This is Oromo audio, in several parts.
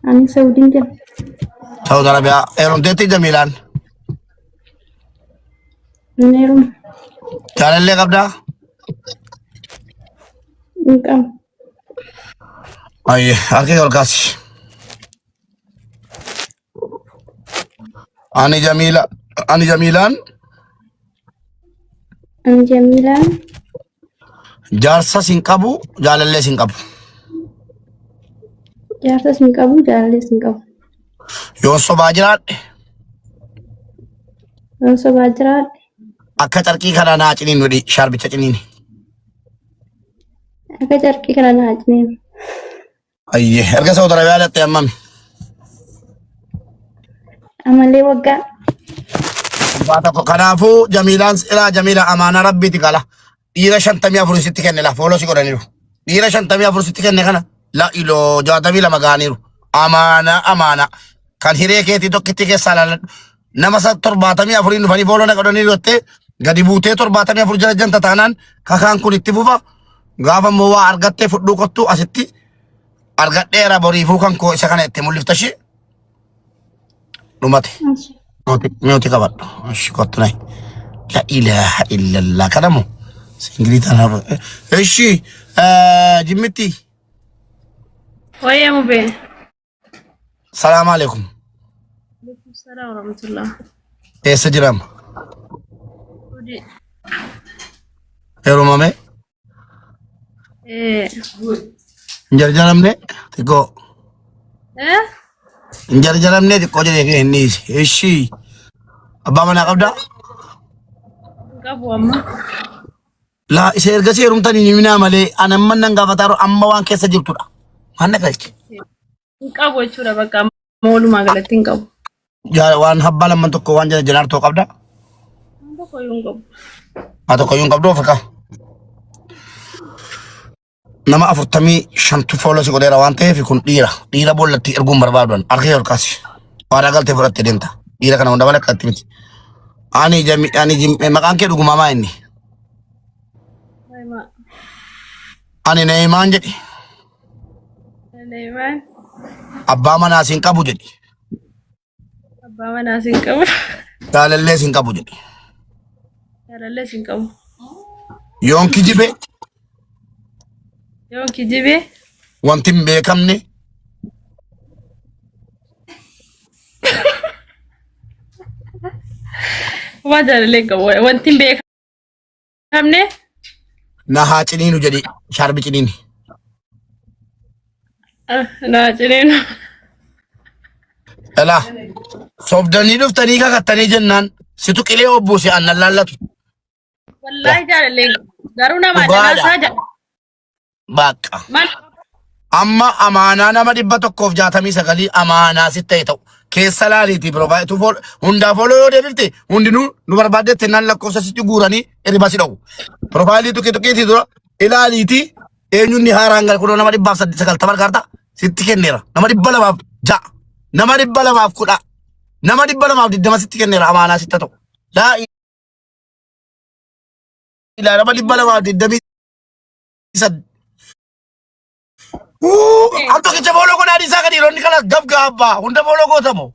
أنا سعودي جا. سعودي عربية إيرون ديتي جميلان نيرم. كان اللي قبلها نكام. أي أركي والكاس أنا جميلة أنا جميلان أنا جميلة. جارسا سينكابو جال اللي سينكابو جارتا سنكابو جالي سنكابو. يوسف باجرات رنسو باجرات. أكثر تركي خلا ناچنين ودي شارب تچنين أكا جركي كلا ناجنين. أيه أركي سعودي عربية لتي أمام أمالي وقع. باتك كنافو جميلان إلى جميلة أمانة ربي تقالا ديرا شنتمية فرصتي كن لا فولو سيكون نيرو ديرا شنتمية فرصتي كن كنا لا إلو جاتمي لما غانيرو أمانة كان هيريكي تو كتير سالان نمسا ترباتمية فرين فني فولو نكون نيرو تي غادي بوتي ترباتمية فرجة جنتا تانان كخان كون اتفوفا غافا موا أرغتة فدو كتو أستي أرغتة رابوري فوكان كو سكان اتمولف تشي نماتي ماشي. ميوتي كبر مش كتناي لا إله إلا الله كلامه سنجريت أنا إيشي جمتي ويا مبين. السلام عليكم عليكم السلام ورحمة الله. إيه سجرام ودي. إيه رومامي إيه. جرجرام نه تكو إيه. جرجرام نه تكو جري كه نيس إيشي أبا منا قبضة قبوا أما. لا إسير قصي روم تاني نمنا مالي أنا من نعى فتارو أما وان كيس جبتورا ما نكالك قبوا شورا بقى مولو ما قلتين قبوا. جا وان هبلا من تكو وان جرجرار تو قبضة ما بقول يوم قبوا. ما تكو يوم قبضة فكا nama afurtamii shantu foolo si godheera waan ta'eef kun dhiira boollatti erguun barbaadan arkee ol kaasi waadaa galtee fudhatte deemta dhiira kana hunda malee akkatti miti maqaan kee dhugumamaa inni Naiman. ani Neeyimaan jedhi Naiman. abbaa manaa siin qabu jedhi Abbaa manaa siin qabu. jaalallee siin qabu jedhi Jaalallee siin qabu. yoon kijibe Yoon kijibee. wanti hin beekamne Waa jaalallee qabu. Wanti hin beekamne. na haa ciniinu jedhi shaarbi ciniini Naa cineenu. elaa sobdanii dhuftanii kakattanii jennaan situ qilee obbuuse annan laallatu Wallaahi jaalallee garuu nama Dhugaadha. addanaasaa jedha. baaqqa Maal? amma amaanaa nama 169 amaanaa sitti ta'e ta'u keessa laaliiti biroobaayatu hundaa fooloo yoo deebifte hundinuu nu barbaaddetti naan lakkoofsa sitti guuranii hirriba si dha'u biroobaayilii tuqqeetii dura ilaaliiti eenyuun haaraan gal kunoo nama 190 argaarta sitti kenneera nama 206 nama 210 nama 220 sitti kenneera amaanaa sitti ta'u laa ilaa nama 220 Anto kicha bolo ko nadi sa kaniro ni kala gab gaba hunda bolo ko tamo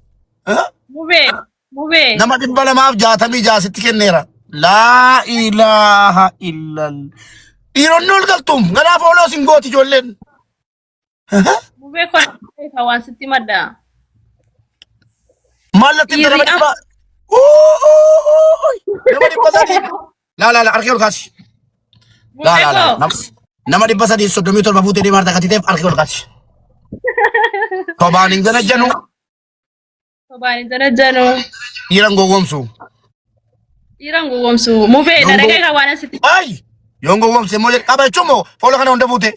Mubee. nama dibbala maaf jaatami jaasitti kenneera laa ilaaha illal dhiironni ol galtum ganaaf ooloo sin gooti ijoolleen Mubee kun waan sitti maddaa. maallatti nama Dhiirri dhibba nama dhibba sadii laa arkee ol kaasi Mubee koo. nama dhibba sadii 37 fuutee deemaa takkatiteef arkee ol kaasi sobaan hin janajjanu Sobaan hin janajjanu. dhiiran gowwomsu Dhiiraan gowwomsu. Mubee daragee kan waan asitti. ay yoon gowwomse immoo qaba jechuun moo fooloo kana hunda fuute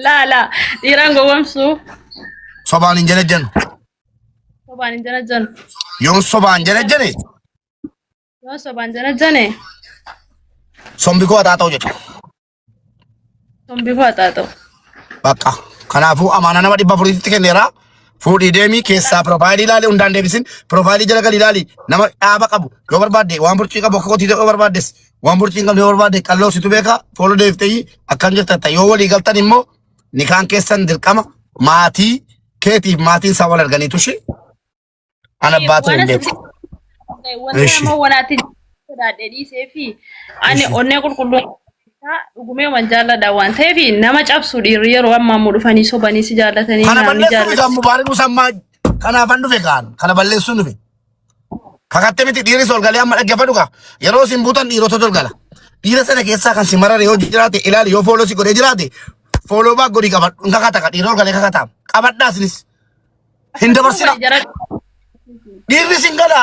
Laala. Dhiiraan gowwomsu. sobaan hin janajjanu Sobaan hin janajjanu. yoon sobaan janajjane Yoo sobaan janajjane. sombi koo hataa ta'u jedhu Sombi koo hataa ta'u. bakka kanaafuu amaana nama 400tti kenneera fuudhii deemii keessaa piroofaayilii ilaali hundaan deebisin piroofaayilii jala gali ilaali nama dhaaba qabu yoo barbaadde waan burcii qabu akka qotii yoo barbaaddes waan burcii hin qabne yoo barbaadde qalloo situ beeka fooloo deeftee akkan jirtan yoo walii galtan immoo nikaan keessan dirqama Maatii keetiif maatiin isaa wal arganiitu shi. Ana baatu hin beeku. Wanta nama wanaatti sodaadhee dhiisee fi ani onnee qulqulluu dhugumee waan jaalladha waan ta'eef nama cabsu dhiirri yeroo ammaa immoo dhufanii sobanii si jaallatanii Kana naamni balleessuun jaallatu. egaa mubaarik musammaa kanaafan dhufe kaan kana balleessuun dhufe. Kakatte miti dhiirri sol galee amma dhaggeeffadhu kaa yeroo isin buutan dhiirota tol gala. Dhiira sana keessaa kan si marare yoo jiraate ilaali yoo fooloo si godhee jiraate fooloo baa godhii qabadhu hin kakata ka dhiira ol galee kakata qabadhaa isinis hin dabarsina. Dhiirri sin gala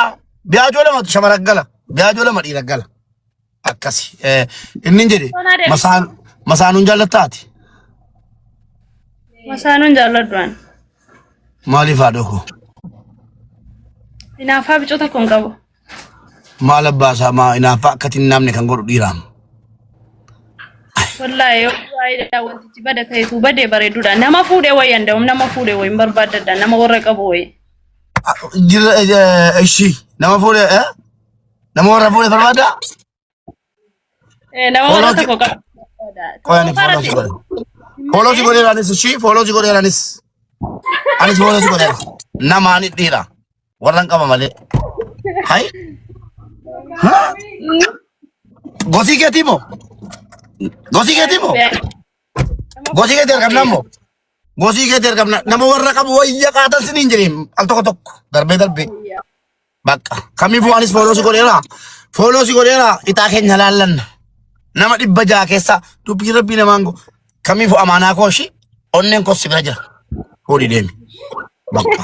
biyaajoo lamatu shamara gala biyaajoo lama dhiira gala akkasi inni jedhe masaanuun jaallattaati. Masaanuun jaalladhuan. Maaliif haadha koo? Inaafaa bicoota kun qabu. Maal abbaasaa maa inaafaa akkati hin namne kan godhu dhiiraan. Wallahi yoo waayee wantichi bada ta'etu badee bareeduudha. Nama fuudhee wayii anda'um nama fuudhee wayii barbaadadha nama warra qabu wayii. Ishi nama fuudhee nama warra fuudhee barbaada? Nama warra tokko qabu. Qoyani fooloo si godhe. Fooloo si godheeraanis ishi fooloo si godheeraanis. Anis fooloo si godheera. Namaani dhiira. Warran qaba malee. Hai? Gosii keetii moo? Gosii keetii moo? Gosii keetii argamna moo? Gosii keetii argamna. Nama warra qabu wayya qaatan siniin jedheen al tokko tokko darbee darbee. Bakka kamiifuu anis fooloo si godheera. Fooloo si godheera ixaa keenya laallanna. Nama 100 keessa dubbii rabbii namaan go. Kamiifuu amaanaa koo shi onneen koo si bira jira. Hoodii deemi. Bakka.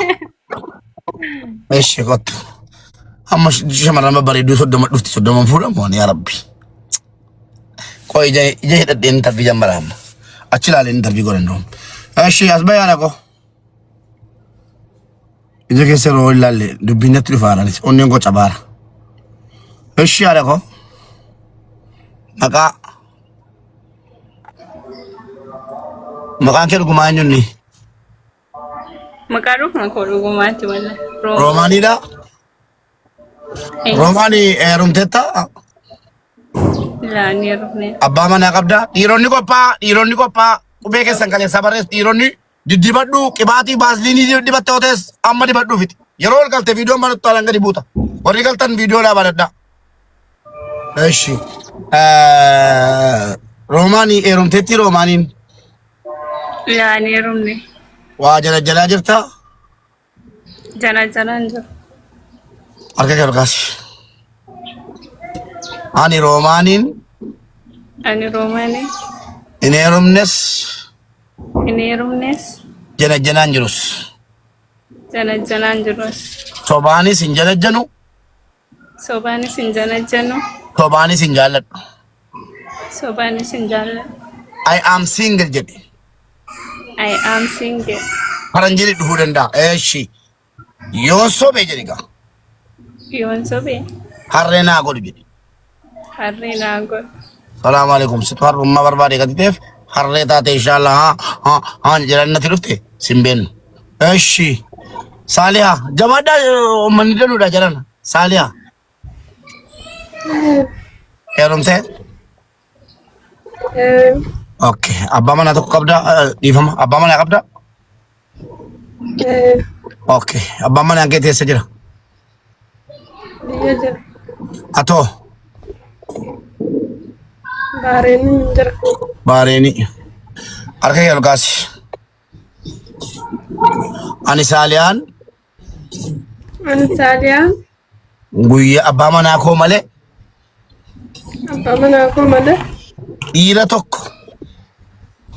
Eeshi kottu. Amma shamarran bareedduu soddoma dhufti soddoman fuudhamu yaa rabbi. Qoy ija hidhadheen intervii jammaraa amma. Achi ilaaleen intervii godhan doon. Eeshi as bayaana ko. Ija keessa yeroo ilaalle dubbiin natti dhufaananis onneen koo cabaara. Eeshi yaada ko. Maqaan kee dhugumaa eenyunni? Maqaa dhuguma koo dhugumaatti malee. Roomaaniidha? Roomaanii heerumteetta? Ilaanii heerumne. Abbaa manaa qabdaa? Dhiironni qophaa'a. Qubee keessan kaleessaa barreessu dhiironni diddibadhu qibaatii baasliinii dibatte ootees amma dibadhuufiti. Yeroo ol galte viidiyoon barattu alaan gadi buuta. Warri galtan viidiyoodhaa baadadhaa. Eeshi. Roomaanii heerumteetti Roomaaniin? Ilaanii heerumne. Waa jala jirtaa? Jalaan jiru. Harka kee ol kaasi. Ani Roomaaniin? Ani Roomaanii. Hin heerumnes? Hin heerumnes. Janaan jirus? Jalaan jirus. Sobaanis hin janajjanu? Sobaanis hin janajjanu. Sobaanis hin jaalladhu? Sobaanis hin jaalladhu. I am single jedhi. I am single. Faranjiri dhufuu danda'a. Eeshi. Yoon sobee jedhi gaa. Yoon sobee. Harree naa godhu jedhi. Harree naa godhu. Salaamu alaikum. Situ harrummaa barbaade gati ta'eef harree taate inshaallah haan jedhan natti dhufte simbeen. Eeshi. Saaliyaa. Jabaadhaa manni dhaluudha jedhan. Saaliyaa. Heerumtee? Okay. Abbaa manaa tokko qabdaa? Dhiifama. Abbaa manaa qabdaa? Okay. Abbaan manaa kee teessa jira? Biyya jira. Atoo? Baareenii hin jira. Baareenii. Harka kee ol kaasi. Ani Saaliyaan? Ani Saaliyaan. Guyyaa abbaa manaa koo malee? Abbaa manaa koo malee? Dhiira tokko?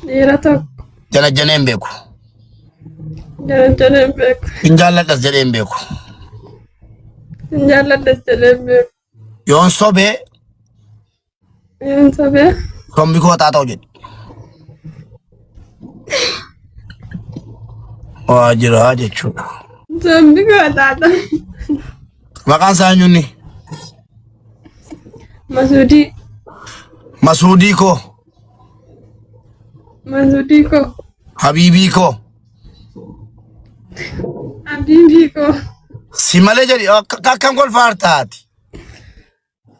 Dhiira tokko. Janajjanee hin beeku. Janajjanee hin beeku. Hin jaalladhas jedhee hin beeku. Hin jaalladhas jedhee hin beeku. Yoon sobee? Yoon sobee? Sombi koo taa ta'u jedhi. Waa jira jechuudha. Sombi koo taa ta'u. Maqaan isaa eenyunni? Masuudii. Masuudii koo? Masuudii koo. Habiibii koo? Habiibii koo. Si malee jedhi akkam kolfaa taati?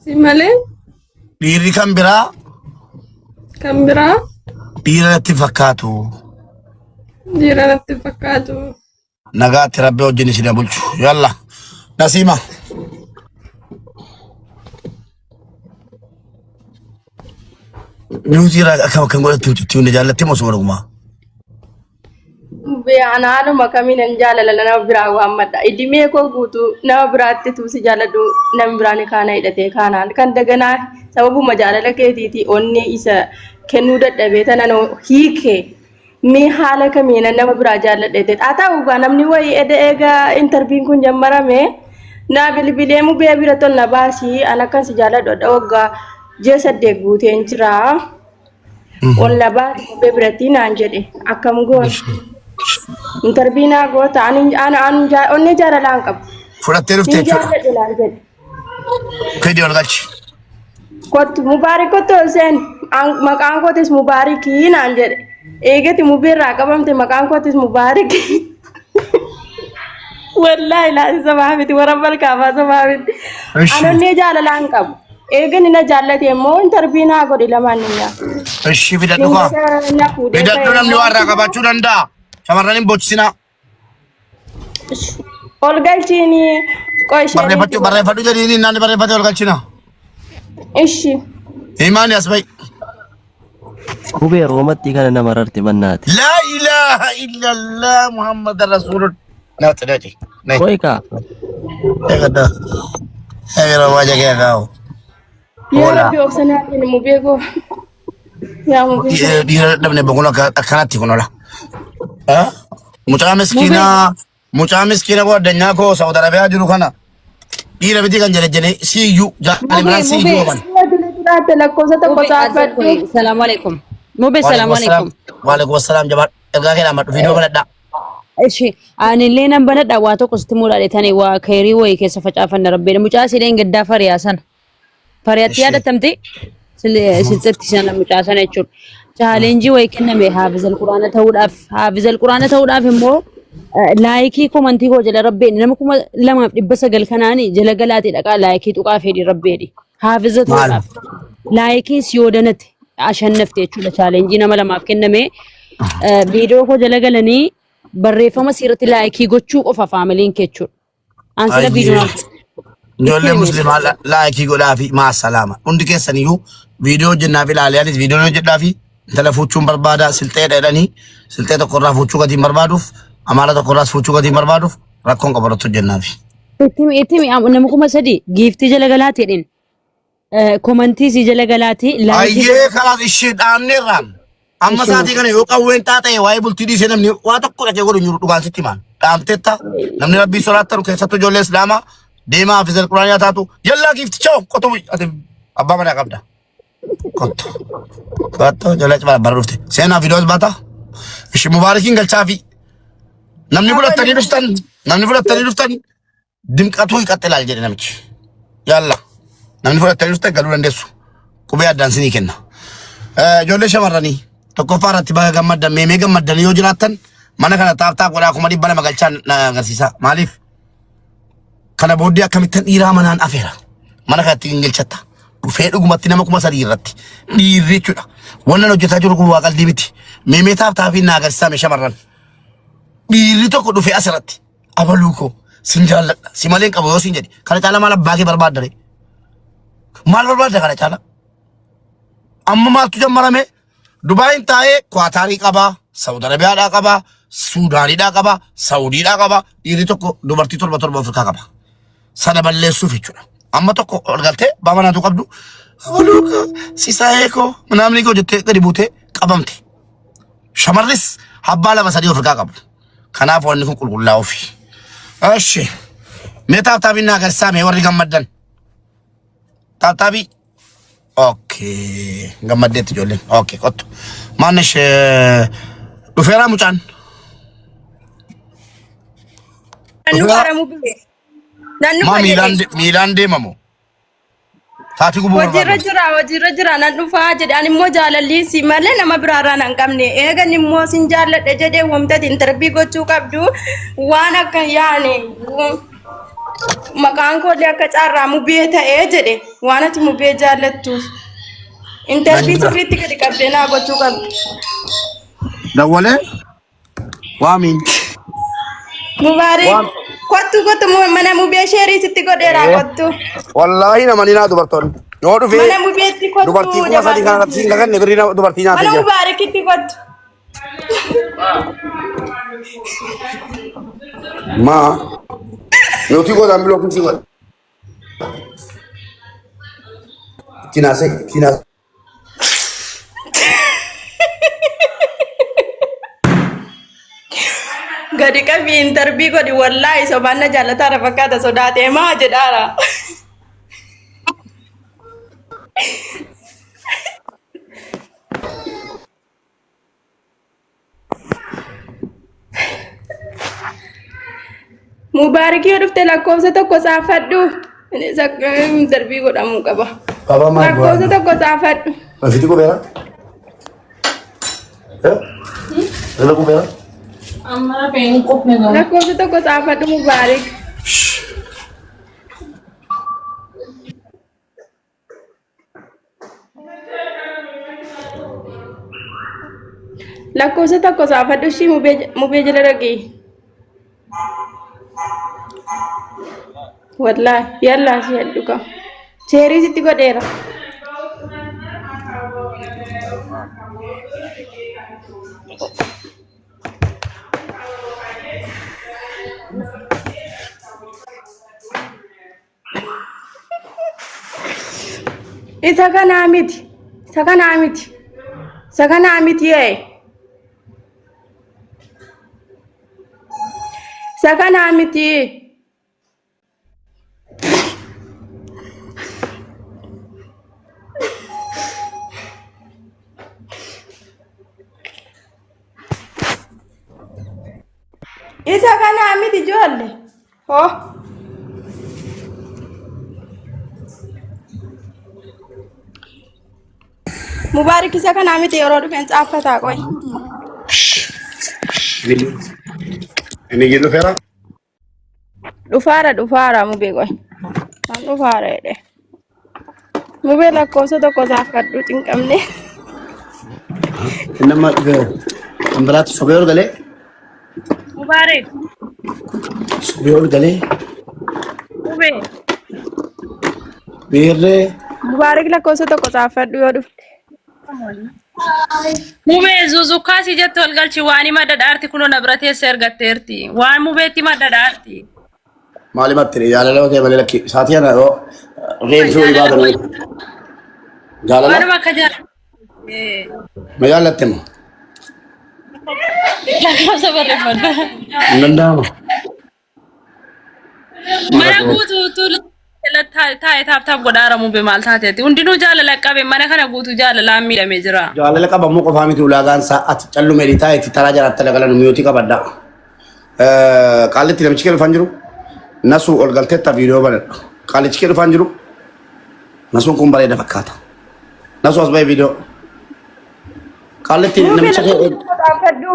Si malee? Dhiirri kan biraa? Kan biraa? Dhiira natti fakkaatu. Jira natti fakkaatu. Nagaatti rabbi wajjin isin bulchu. Yalla. Nasima. Nyuuzira akkam kan godhattu tuuti jaallatti moo suma dhuguma? Beeyanaaluma kamiin hin jaalala nama biraa waammadha. Idimee koo guutuu nama biraatti tuusi jaalladhu namni biraan kaana hidhatee kaanaan kan daganaa sababuma jaalala keetiiti onni isa kennuu dadhabee tanan hiikee mee haala kamiin nama biraa jaalladhete haa ta'u gaa namni wayii egaa intarviin kun jammarame naa bilbilee mubee bira tolna baasii an akkansi jaalladhu adda waggaa jee saddeet guuteen jira ol na baasii mubee biratti naan jedhe akkam goon. Intervina goota onni jaalalaan qabu. Fudhattee dhuftee jechuudha. Fedhii ol galchi. Kottu mubaarik kottu seen maqaan kootis mubaarikii naan jedhe. Eegatti mubiirraa qabamte maqaan kootis mubaarikii. Wallaahi laati sabaa miti warra balkaafaa sabaa miti. Anonni jaalalaan qabu. Eegani na jaallate immoo interviinaa godhi lamaan ni nyaa. Ishii fidadhu kaa. Fidadhu namni warraa qabaachuu danda'a. Shamarraniin bochisina. Ol galchiini qo'ishee. Barreeffadhu jedhiini naanni barreeffate ol galchina. Ishi. Imaani as ba'i. Kubee roomatti kana nama rarte mannaati. Laa ilaaha illallah Muhammad Rasulullah. Naati naati. Koika. Eegada. Eegada waaja kee kaa'u. Yaa Rabbi obsanaa kenni mubeekoo. Yaa mubeekoo. Dhiira dhabne boqonnoo akkanatti kunola. Mucaa miskiina koo addunyaa koo Saudi Arabiyaa jiru kana dhiira biti kan jedhe siyyuu jaalimraan siyyuu man. Assalamu alaikum. Mube assalamu alaikum. Wa alaikum assalam jabaa ergaa kee dhamadhu viidiyoo banadhaa. Ishi anillee nan banadhaa waa tokko sitti muudhaadhe tani waa kayrii wayii keessa facaafanna rabbeedha mucaa sileen gaddaa fariyaa sana. Fariyaatti yaadatamte silxetti sana mucaa sana jechuudha. Challenge way kenname haafizal quraana ta'uudhaaf immoo laayikii komantii koo jala rabbeeni nama kuma 2,900 kanaani jala galaatee dhaqaa laayikii tuqaa fedhi rabbeeni haafiza ta'uudhaaf laayikii siyoodanate ashannafte jechuudha challenge nama lamaaf kenname viidiyoo koo jala galanii barreeffama sirriitti laayikii gochuu qofa faamiliin keechuudha ansila viidiyoo ijoollee musliimaa laayikii godhaa fi maasalaama hundi keessaniyyuu viidiyoo hojjennaa fi ilaalaanis viidiyoo hojjedhaa fi intala fuuchuun barbaada silxee dheedhanii silxee tokkorraa fuuchuu gatiin barbaaduuf amaala tokkorraas fuuchuu gatiin barbaaduuf rakkoon qabaratu hojjennaafi. Ittimi nama kuma sadi giiftii jala galaateedhin komantii si jala galaati. Ayyee kanaaf ishee dhaabneerraan amma saatii kana yoo qawween taatee waa'ee bultii dhiisee namni waa tokko dhaqee godhu jiru dhugaan sitti maan dhaamteetta namni rabbii sodaattanu keessattuu ijoollee islaamaa deemaa haafizal quraaniyaa taatu yallaa giifticha qotuu abbaa manaa qabda. Kotto jala cuma barufte. Seenaa viidiyoos baata. Ishi mubaarakiin galchaa fi namni fudhatanii dhuftan dimqatuu hiiqatte ilaal jedhe namichi. Yalla namni fudhatanii dhuftan galuu dandeessu. Qubee addaan sinii kenna. Ijoollee shamarranii tokkoffaa irratti baga gammaddan meemee gammaddan yoo jiraattan mana kana taaptaa godhaa 200 galchaan na agarsiisa. Maaliif? Kana booddee akkamittan dhiiraa manaan afeera. Mana kanatti gingilchatta. Dhufee dhugumatti nama 3,000 irratti dhiirri jechuudha. Wannan hojjetaa jiru kun waa qalbii miti. Meemee taaptaa fi na agarsiisa shamarran. Dhiirri tokko dhufee asirratti abaluu koo sin jaalladha. Si malee qabu yoo sin jedhe kana caala maal abbaa kee barbaadda? Maal barbaadda kana caala? Amma maaltu jammarame? Dubaayin taa'ee Kwaataarii qabaa, Saudi Arabiyaadhaa qabaa, Suudaaniidhaa qabaa, Saudiidhaa qabaa. Dhiirri tokko dubartii 7 Afrikaa qaba. Sana balleessuuf jechuudha. Amma tokko ol galtee baabanaatu qabdu abaluuka sisaayee koo namni koo jettee gadi buutee qabamte. Shamarris abbaa 2-3 Afrikaa qabu. Kanaaf wanni kun qulqullaa'uuf. Ashi mee taaptaabii naa agarsiisaa mee warri gammaddan. Taaptaabii. Okay. Gammaddeetti ijoolleen. Okay kottu. Maannish dhufeeraa mucaan. Miilaan deemamu. Taati gubuu barbaadu. Hojiirra jira nan dhufaa jedhe ani immoo jaalalliisi malee nama biraarraa nan qabne eegan immoo sin jaalladhe jedhee wamtati intarbii gochuu qabdu waan akka yaane maqaan koollee akka caarraa mubee ta'ee jedhe waan ati mubee jaallattuuf intarbii sirriitti gadi qabdee naa gochuu qabdu. Dawwalee? Waamin. Mubaarik. Waan. Kottu mana mubee sheerii sitti godheera kottu. Wallahi nama ni naa dubartoonni. Yoo dhufe Mana mubeetti kottu. dubartii kuma sadii kana irratti siin gaganne birrii dubartii nyaatee Mana jira. mubaarikitti kottu. Ma. Nuti godhan biloo kun si godha. Kinaase. Gadi qabii intarbii godhi wallaahi sobaanna jaalataara fakkaata sodaatee maa jedhaara. Mubaarikii yoo dhufte lakkoofsa tokko saafadhu. Innis akka intarbii godhamuu qaba. Baba maal Lakkoofsa tokko saafadhu. Rafiti kubeera? Rafiti kubeera? Amma pengen qofne gahu. Lakkoofsa tokko saafadhu Mubaarik. Lakkoofsa tokko saafadhu ishii mubee jala dhaqii. Wallaahi yallaa ishee heddu qaba. Sheerii sitti godheera. Isa kanaa miti. Yee. Isa kanaa miti. Isa kanaa miti ijoollee. Oh. Mubaarik isa kanaa miti yeroo dhufeen caaffataa qoy. Inni gii dhufeera? Dhufaara mubee qoy. Waan dhufaara jedhe. Mubee lakkoofsa tokko saafadhu cinqabne. Nama dhufeera. Kan biraatti sobee ol galee? Mubarak. Sobee ol galee? Ube. Beerree? Mubaarik lakkoofsa tokko saafadhu yoo dhufte. Mube zuzukaasi jettu walgalchi waan madda dhaarti kunuun abratee sergatteerti. Waan mubeetti madda dhaarti. Maali mattiri jaalala otee malee lakki saatii ana yoo reensuu ibaadan jaalala? Waanuma akka jaalala. Ma jaalatte moo? Lakkoofsa barreeffadha. Hin danda'ama. Mana guutuu taa'ee taaptaaf godhaara mube maal taateetti. Hundinuu jaalala qabe mana kana guutuu jaalalaan miidhamee jira. Jaalala qabamuu qofaa miti ulaagaan sa'aati callu meedhitaa itti taraa jaraatti lagalan mi'ootii qabadda. Qaallitti namichi kee dhufan jiru. Nasu ol galteetta viidiyoo banadha. Qaallichi kee dhufan jiru. Nasuun kun bareeda fakkaata. Nasu as bahee viidiyoo. Qaallitti namicha kee Saafadhu.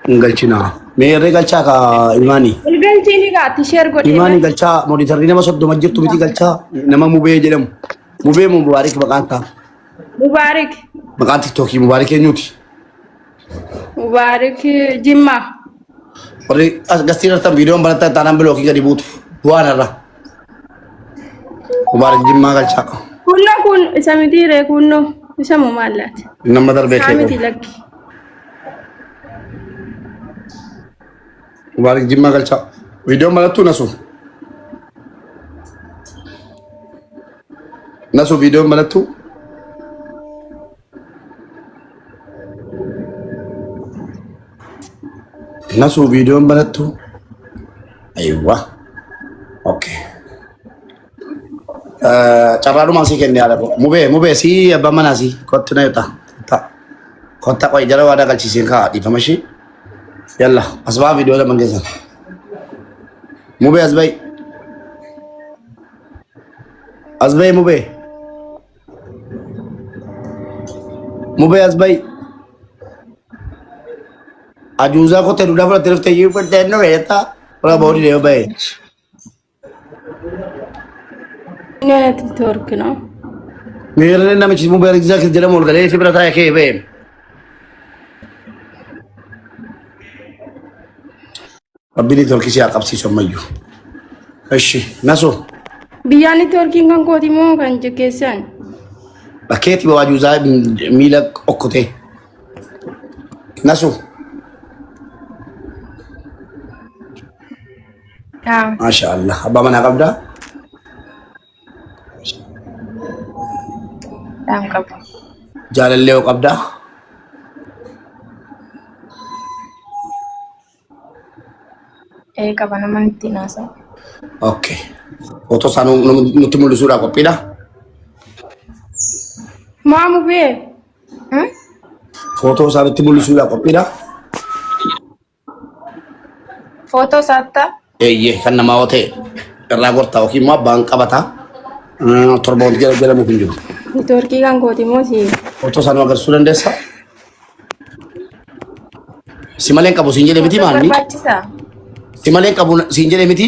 hin galchinaa. Meerree galchaa ka ilmaanii. Ilgalchiini gaatti sheer godhee. Ilmaanii galchaa moonitarrii nama soddoma jirtu miti galchaa nama mubee jedhamu. Mubee Mubaarik maqaan ta'a. Mubaarik. Maqaan tiktookii Mubaarik eenyuuti? Mubaarik Jimmaa. Warri as gastii irratti viidiyoon banatan taanaan bilookii gadi buutu. Bu'aan irra. Mubaarik Jimmaa galchaa. Kunno kun isa mitiiree kunno isa moo maallaati? Nama darbee Isaa miti kee. lakki. Mubaarik Jimmaa galchaa. Viidiyoon banattuu nasu. Nasu viidiyoon banattuu. Nasu viidiyoon banattuu. Aywa. Okay. Carraadhumaan sii kennee haala koo. Mubee sii abbaan manaa sii kottu na yuuta. Kotta qoy jala waadaa galchiiseen kaa dhiifama ishee. Yalla as baa viidiyoo lama geessan. Mubee as bahi. As bahi mubee. Mubee as bahi. Ajuuzaa kottee duudhaa fudhattee dhuftee iyyuu fudhattee nu beektaa. Fura boodii deemu bahe. Nyaata tiktoorki no. Meerree namichi Mubaarik jedhamu ol galee si bira taa'ee kee bahe. Rabbiin torkii si haa qabsiisu ammayyuu. Ishi nasu Biyyaan Itoophiyaa kan kooti moo kan keessan? bakkeetti waajuu isaa miila okkotee. Nasu Masha Allah. Abbaa manaa qabdaa? Jaalallee yoo qabdaa? Qaba nama itti naasa. Okay. Foto isaa nutti mul'isuudhaaf qophiidha? Maamu bee? Foto isaa nutti mul'isuudhaaf qophiidha? Foto saatta? Eeyyee kan namaa yoo ta'e irraa gortaa yookiin immoo abbaan qabataa torba wanti jedhamuuf hin jiru. Itoophiyaa kan kooti moo si? Foto isaa nu agarsiisuu dandeessaa? Si malee hin qabu siin jedhee miti maalni? Barbaachisaa? Si malee hin qabu siin jedhee miti?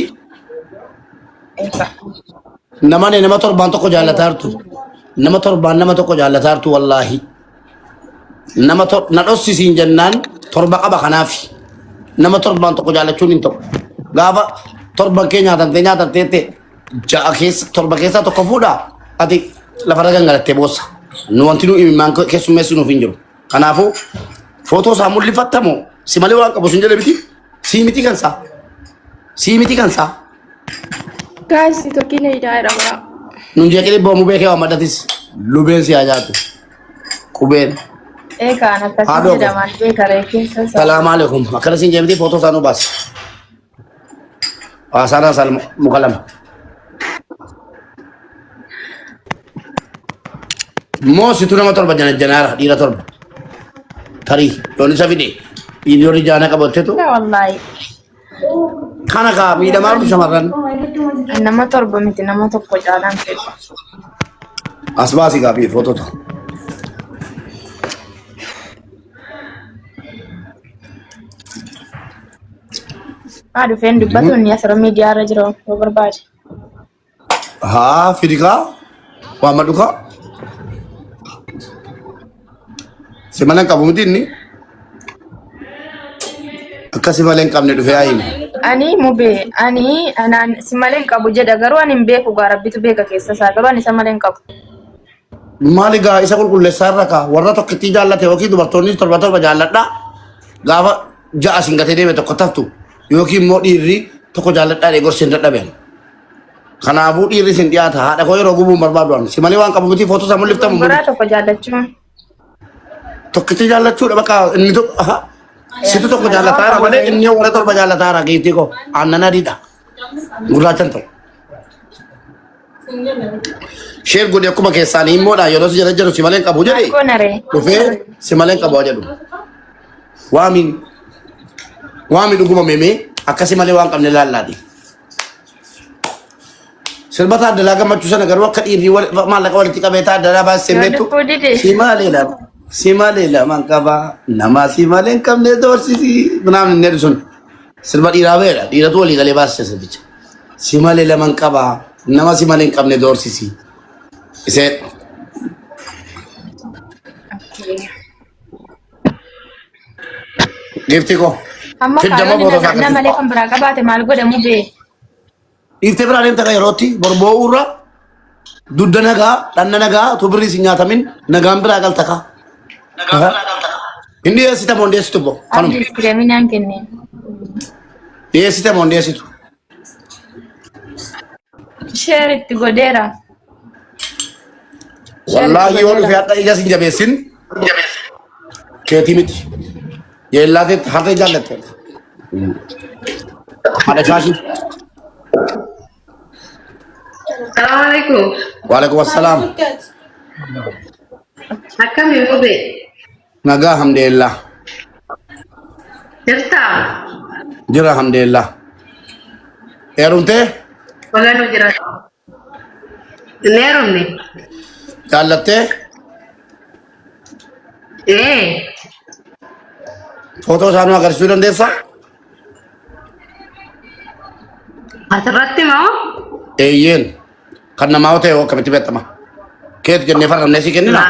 Nama torbaan tokko jaallataa jirtu. Nama torbaan nama tokko jaallataa jirtu wallaahi. Na dhossisiin jennaan torba qaba kanaafi. Nama torbaan tokko jaallachuun hin ta'u. Gaafa torban kee nyaatamtee ja'a keessa torba keessaa tokko fuudhaa ati lafarra gangalattee boossa. Nu wanti nu imimmaan keessummeessu nuuf hin jiru. Kanaafuu footoo isaa mul'ifattamoo si malee waan qabu siin jedhee miti? Sii miti kansaa? Sii miti kansaa? Guys, Itoophiyaa ni daa jedhama. Nun jeeqee boomu beekee waan maddatis lubeen si haa nyaatu. Qubeen. Kan akkasii jedhaman beekaree keessa. Salaamu alaikum. Akkana siin jeemiti footoo isaa nu baasi. Haasana sal muka lama. Moositu nama torba janaara dhiira torba. Tarii yoon isa fide dhiirri jaana qabatteetu. Wallaahi. Kana kaa miidhamaartu shamarran. Nama torba miti nama tokko caalaan fedha. As baasii gaaffii footota. Dhufeen dubbatuun asirra miidiyaa irra jira yoo barbaade. Haa fidikaa waan madhukaa. Si malee hin qabu miti inni. Akka si malee hin qabne dhufee haa himi. Ani mubee anaan si malee hin qabu jedha garuu ani hin beeku gaa rabbitu beeka keessa isaa garuu ani isa malee hin qabu. Maali gaa isa qulqulleessaa irra kaa warra tokkittii jaallate yookiin dubartoonni torba torba jaalladhaa gaafa ja'a siin gatee deeme tokko taftu yookiin immoo dhiirri tokko jaalladhaa dhee gorseen dadhabeen. Kanaafuu dhiirri siin dhiyaata haadha koo yeroo gubuun barbaaduudhaan si malee waan qabu miti footoo isaa mul'iftamu. Biraa tokko jaallachuun. Tokkittii jaallachuudha bakka inni tokko situ tokko jaallataara malee inni warra torba jaallataara geettii koo aannan adiidha gurraachan ta'u. Sheer godhe akkuma keessaanii immoodha yeroo si jala jiru si malee hin qabu jedhee dhufee si malee hin qabu jedhu. Waami dhuguma meemee akkasi malee waan qabne laallaati. Sirbata addalaa gammachuu sana garuu akka dhiirri maallaqa walitti qabeetaa addalaa baasee meettu si malee lamaan qabaa nama si malee hin qabne doorsisi naamni inni sun sirba dhiiraa beera dhiiratu walii galee baasee sirbicha si malee lamaan qabaa nama si malee hin qabne doorsisi isee. Gifti ko. Amma kaayyoon nama malee kan biraa qabaate maal godhamu bee? Dhiirtee biraa deemte kan yerootti borboo irra dudda nagaa dhanna nagaa utuu birrii si nyaatamin nagaan biraa galta kaa. Inni dhiyeessite moo dhiyeessitu boo? Abdiis kireeminaan kenneen. Dhiyeessite moo dhiyeessitu? Sheer itti godheera. Wallaahi yoo dhufe hadha ija sin jabeessin keetii miti. Yeellaateetti harree jaallatte. Haadha shaashii. Assalamualaikum. Waalaikumsalam. Akkam yoo be? Nagaa alhamdulillah. Jirta? Jira alhamdulillah. Heerumtee? Walaanu jira. Neerumne? Jaallattee? Footoo isaanii agarsiisuu dandeessaa? Asirratti moo? Eeyyeen. Kan namaa ta'e akkamitti beekama? Keetu jennee farramnee si kennina?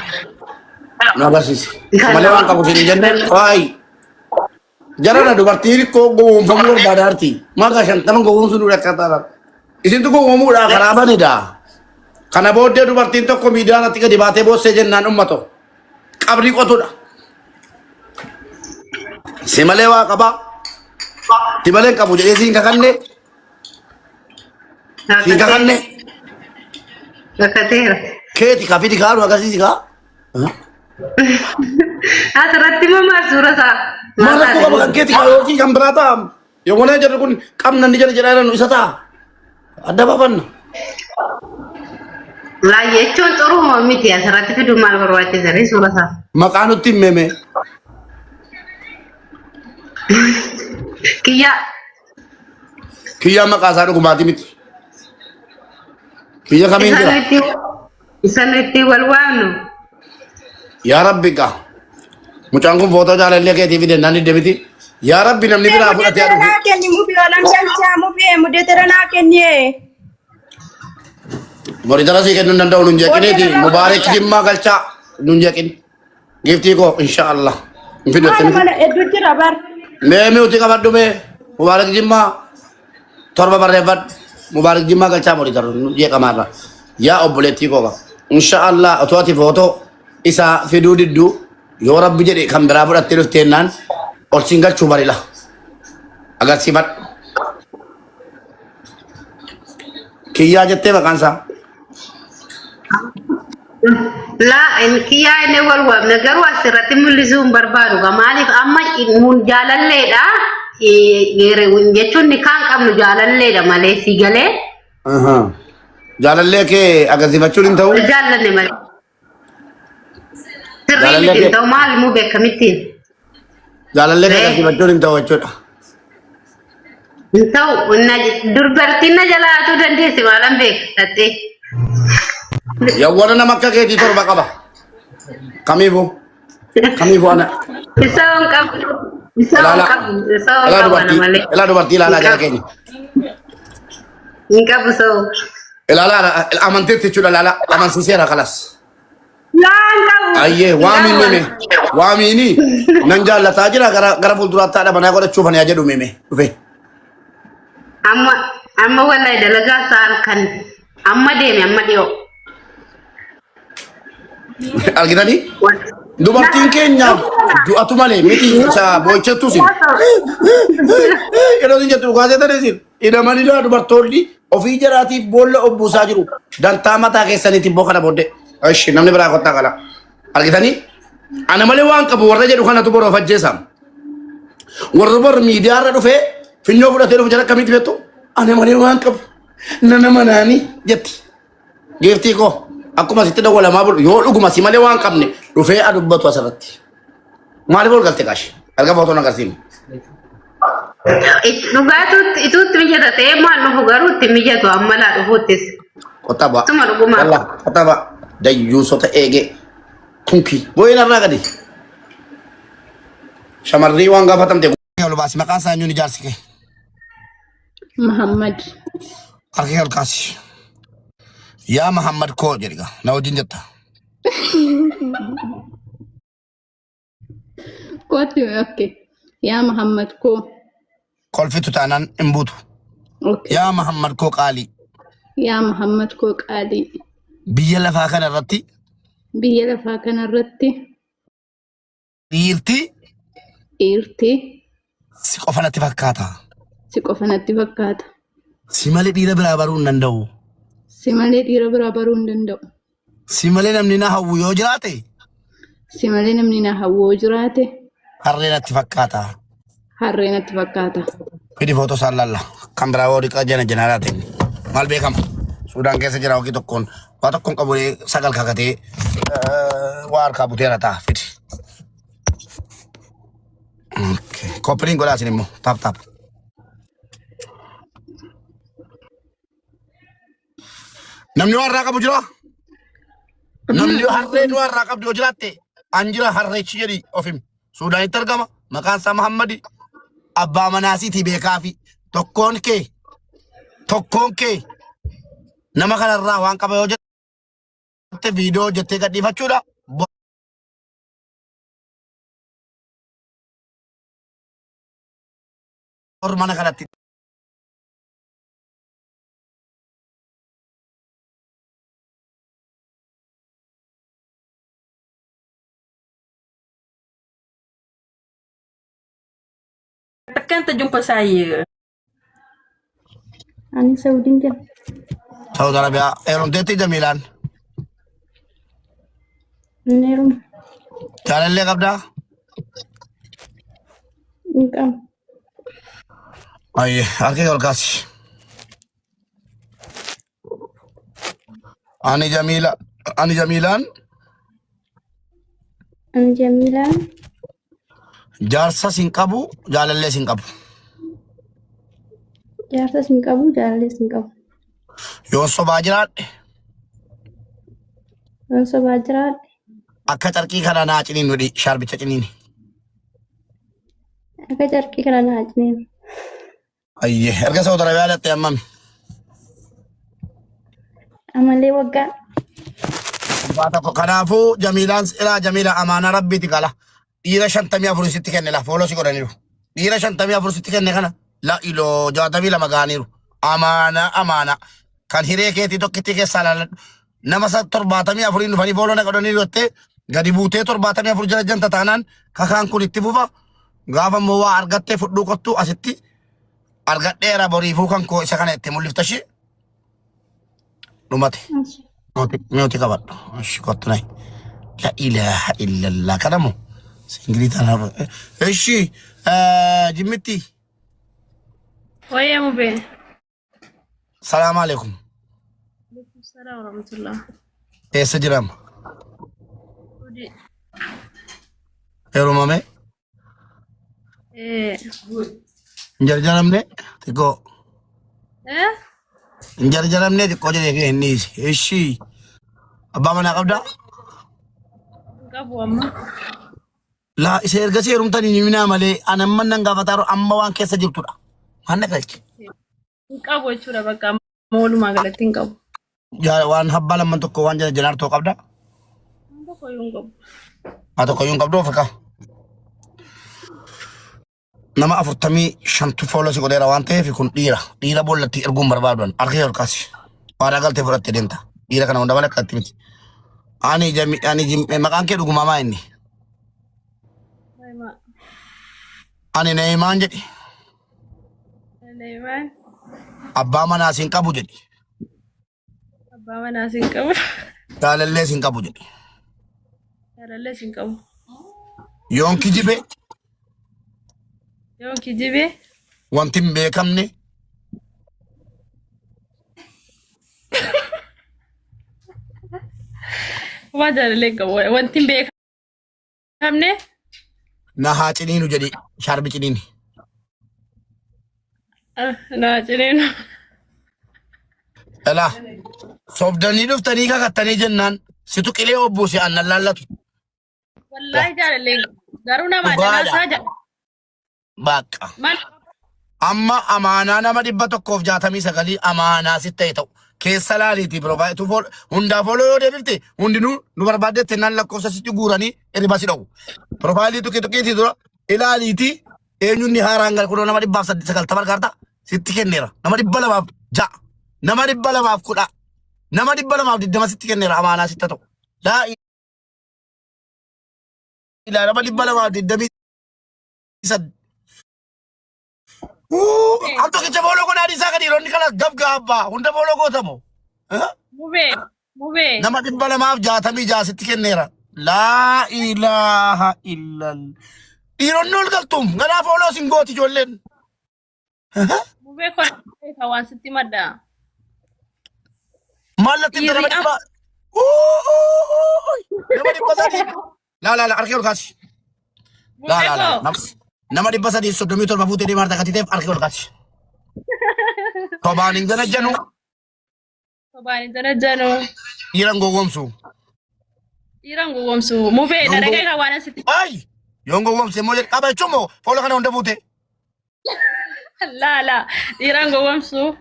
Nu agarsiisi. Malee waan qabu siin jennee waayi. Jarana dubartiin koo gowwoomfamuu barbaadaarti. Maqaa shantama gowwoomsuu dura akkataadha. Isintu gowwoomuudha karaa banidha. Kana booddee dubartiin tokko miidiyaanatti gadi baatee boossee jennaan ummato. Qabrii qotudha. Si malee waa qabaa. Si malee hin qabu jedhee siin kakanne. Siin kakanne. Kakateera. Keeti kafiti kaanu agarsiisi kaa. Asirratti mamaa suura isaa. Mana koo qabu kan keeti kaa yookiin kan biraa ta'a. Yommuu jedhu kun qabna ni jala jedhaa isa ta'a. Adda baafanna. Laa jechuun xuruma miti asirratti fiduu maal barbaachisa suura isaa. Maqaa nutti hin meeme. Kiyyaa. Kiyyaa maqaa isaa dhugumaati miti. Kiyya kamiin jira? Isan itti wal waamnu. Yaa Rabbi gaa. Mucaan kun footoo jaalallee keetii fide naan hidde miti. Yaa Rabbi namni biraa fudhatee dhufe. Naa kenni mubi olan galchaa mubi mudetera naa kenni. Moritara sii kennuu hin danda'u nun jeqiniiti. Mubaarak jimmaa galchaa nun jeqin. Giftii koo inshaallah. Hin fidotte miti. Mana hedduu jira bar. Mee uti qabadhu mee. Mubaarak jimmaa torba barreeffadhu. Mubaarak jimmaa galchaa moritara nun jeqamaarra. Yaa obboleettii koo qaba. Inshaallah otoo ati footoo isaa fiduu didduu yoo Rabbi jedhe kan biraa fudhattee dhufteennaan ol siin galchuu barila. Agarsiifadhu. Kiyyaa jettee maqaan isaa. Laa kiyyaa inni wal waamne garuu asirratti mul'isuu hin barbaadu. Maaliif amma jaalalleedha. Jechuun ni kaan qabnu jaalalleedha malee si galee. Jaalallee kee agarsiifachuun hin ta'u. Jaalanne malee. Sirrii miti hin ta'u maal immoo beekamittiin. Jaalallee kee agarsiifachuun hin ta'u jechuudha. Hin ta'u dubartiin na jalaatuu dandeessi maalan beekattee. Yawwana nama akka keetii torba qaba. Kamiifuu? Kamiifuu ana. Isa on qabu. Isa on qabu. Isa on qabu ana malee. Ilaa dubartii ilaalaa jala keenya. Hin qabu soo. Ilaalaa amanteetti jechuudha ilaalaa amansiiseera kalas. Laan qabu. Ayyee waamiin meme waamiini nan jaallataa jira gara fuulduraatti haadha manaa godhachuuf ani jedhu meme dhufe. Amma wallahi dalagaa isaa kan amma deeme amma dhiyoo. Argitanii? Dubartiin keenya du'atu malee miti isa boo'ichattu sin. Yeroo isin jettu dhugaasee ta'e sin hidhamanii dubartoonni ofii jaraatiif boolla obbuusaa jiru. Dantaa mataa keessaniitiin boo kana booddee. Ashi namni biraa kottaa qala. Argitanii? Ana malee waan qabu warra jedhu kanatu boroo fajjeesam. Warra bor miidiyaarra dhufee finyoo fudhatee dhufu jala akkamitti beektu? Ana malee waan qabu. Nana manaanii jetti. Geeftii koo. Akkuma sitti dawwalamaa bulu yoo dhuguma si malee waan qabne dhufee adubbatu asirratti. Maaliif ol galte qaashi? Arga footoo agarsiimu. Dhugaatuutti ituutti mijata ta'ee maal dhufu garuu itti mijatu amma laa dhufuuttis. Qotaa bu'a. Tuma dhugumaa. Yalla qotaa bu'a. Dayyuusota eegee kunki boo'in irraa gadi. Shamarrii waan gaafatamte. Ol baasi maqaan isaa eenyuun ijaarsi kee? Muhammad. Harkee ol kaasi. Yaa Muhammad koo jedhiga na wajjin jetta. Kooti okay. Yaa Muhammad koo. Kolfitu taanaan hin buutu. Okay. Yaa Muhammad koo qaalii. Yaa Muhammad koo qaalii. Biyya lafaa kana irratti. Biyya lafaa kana irratti. Dhiirti. Dhiirti. Si qofa natti fakkaata. Si qofa natti fakkaata. Si malee dhiira biraa baruu hin danda'u. Si malee dhiira biraa baruu hin danda'u. Si malee namni na hawwu yoo jiraate. Si malee namni na hawwu yoo jiraate. Harree natti fakkaata. Harree natti fakkaata. Fidi footoo isaan laalla. Kan biraa yoo dhiqaa jana janaalaa ta'e. Maal beekama? Suudaan keessa jira wakii tokkoon waa tokkoon qabulee sagal kakatee waa harkaa buteera ta'a fidi. Koppiliin godhaa isin immoo taap taap. Namni waan irraa qabu jira? Namni harree waan irraa qabdu yoo jiraatte an jira harreechi jedhi ofim. Suudaanitti argama maqaan isaa Muhammadi abbaa manaasiitii beekaa fi tokkoon kee nama kanarraa waan qaba yoo jette viidiyoo jettee gadhiifachuudha. or mana kanatti. Takkan terjumpa saya. Ani Saudin jam. Saudi Arabia, deti Jamilan. Nerum. Jalalle qabda. Income. Ay, arke golkas. Ani Jamilan. Ani Jamilan. Jarsa sinqabu, jalalle sinqabu. Jaarsa sinqabu jaalallee sinqabu. Yoon sobaa jiraadhe Waan sobaa jiraadhe akka carqii kana naa ciniin nudhi shaarbicha ciniini. akka carqii kana naa ciniin. Ayyee erga Saudi Arabiyaa dhatte ammami. Amallee waggaa. Kanaafuu Jamilaan ilaa Jamiila amaana rabbiiti qala. Dhiira 54 sitti kenne la fooloo si godhaniiru. Dhiira 54 sitti kenne kana la iloo 62 gaaniiru. Amaana kan hiree keetii tokkitti keessaa laaladhu. Nama 74 dhufanii fooloo na godhaniiru jettee gadi buutee 74 jala janta taanaan kakaan kun itti fufa. Gaafa immoo waa argattee fudhuu qottu asitti argadheera boriifuu kan koo isa kana itti mul'iftashi. Dhumate. Mi'ooti qabadhu. Ashi kottu nayi. La ilaha illallah kanamu. Singilita. Eshi Jimmitti. Oye mube. Salaam alaikum. Assalamu warahmatullah. Eessa jirama? Udi. Heerumame? Injarjaramne xiqqoo. Injarjaramne xiqqoo jedhee kee inni isi. Eshi abbaa manaa qabdaa? Qabu amma. Laa isa ergasii heerumtanii ni minaa malee anamman nan gaafataaro amma waan keessa jirtudha. Maanna galche? Hin qabu jechuudha bakka walumaa galatti hin qabu. Waan habbaa lamman tokko waan jala jalaartoo qabdaa? Tokko yoo hin qabu. Haa tokko yoo hin qabdu ofirraa. Nama 45 fooloo si godheera waan ta'eef kun dhiira. Dhiira boollatti erguun barbaadan harkee olkaasi. Waadaa galtee fudhattee deemta. Dhiira kana hunda malee akkatti miti. Ani maqaan kee dhugumamaa inni. Ani Neeyimaan jedhi. Neeyimaan. Abbaa manaa siin qabu jedhi. Abbaa manaa siin qabu. Jaalallee siin qabu jedhi. Jaalallee siin qabu. Yoon kijibe. Yoon kijibe. Wanti hin beekamne. Waan jaalallee hin qabu. Wanti hin beekamne. Na haa ciniinu jedhi shaarbi ciniini. Na ciniinu. Elaa sobdanii dhuftanii kakattanii jennaan situ qilee obbuuse aannan laallatu. Wallaahi jaalallee garuu nama danaasaa jala. Baaqa. Amma amaanaa nama 169 amaanaa sitti ta'e ta'u keessa laaliitii biroo hundaa fooloo yoo deebifte hundinuu nu barbaaddetti naan lakkoofsa sitti guuranii hirriba si dha'u. Profaayilii tokkiitii dura ilaaliitii eenyuun haaraan gara kunoo nama 190 argaarta sitti kenneera. Nama 206 nama 210 nama 220 sitti kenneera amaanaa sitti ta'u. Laa ilaa nama 220 Anto ke cebolo ko nadi saka di roni kala gab gabba hunda bolo ko tamo. Mube. Nama dibbala maaf jaatami jaasitti kenneera. La ilaha illal. Dhiironni ol galtum ganaaf ooloo sin gooti ijoolleen. Mube kon waan sitti madda. Mallatti nama dibba. Nama dibba sadi. La arkee ol kaasi. La. Nama 137 fuutee deemaa harta katiteef arkee ol kaasi. Sobaan hin janajjanu. Dhiiran gowwomsu. Mube na dhagee kan waan asitti. Ay! Yoon gowwomse immoo jedhe qaba jechuun moo fooloo kana hunda fuute. La. Dhiiran gowwomsu.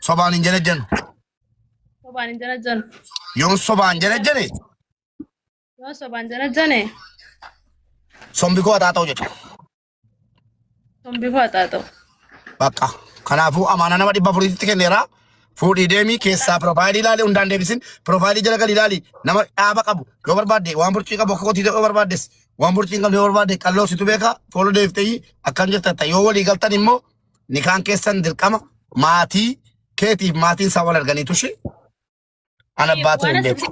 Sobaan hin janajjanu. Yoon sobaan janajjane. Sombi koo haxaa ta'u jedhu. Sombi koo haxaa ta'u. Bakka. Kanaafuu amaana nama 400 kenneera. Fuudhii deemii keessaa profaayilii ilaali hundaan deebisin. Profaayilii jala gali ilaali. Nama dhaaba qabu yoo barbaadde waan burcii qabu akka qotii yoo barbaaddes waan burcii hin qabne yoo barbaadde qalloo situ beeka fooloo deeftee akkam jirta yoo walii galtan immoo nikaan keessan dirqama maatii keetiif maatiin isaa wal arganiitu shi. Ana baatu hin beeku.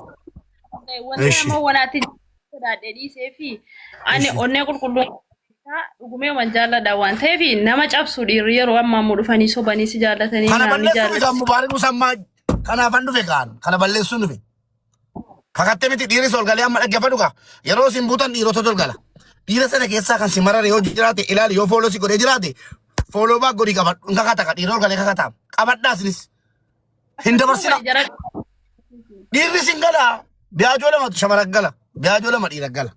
Wanti nama wanaatiin sodaadhee dhiisee fi ani onnee qulqulluu dhugumee waan jaalladha waan ta'eef nama cabsu dhiirri yeroo ammaa immoo dhufanii sobanii si jaallatanii Kana naani balleessuun jaallatu. isaa mubaarik musammaa kanaafan dhufe kaan kana balleessuun dhufe. Kakattee miti dhiirri sol galee amma dhaggeeffadhu kaa yeroo isin buutan dhiirota tol gala. Dhiira sana keessaa kan si marare yoo jiraate ilaali yoo fooloo si godhee jiraate fooloo baa godhii qabadhu kakata ka dhiira ol galee kakataam qabadhaa isinis hin dabarsina. Dhiirri sin gala biyaajoo lama shamara gala biyaajoo lama dhiira gala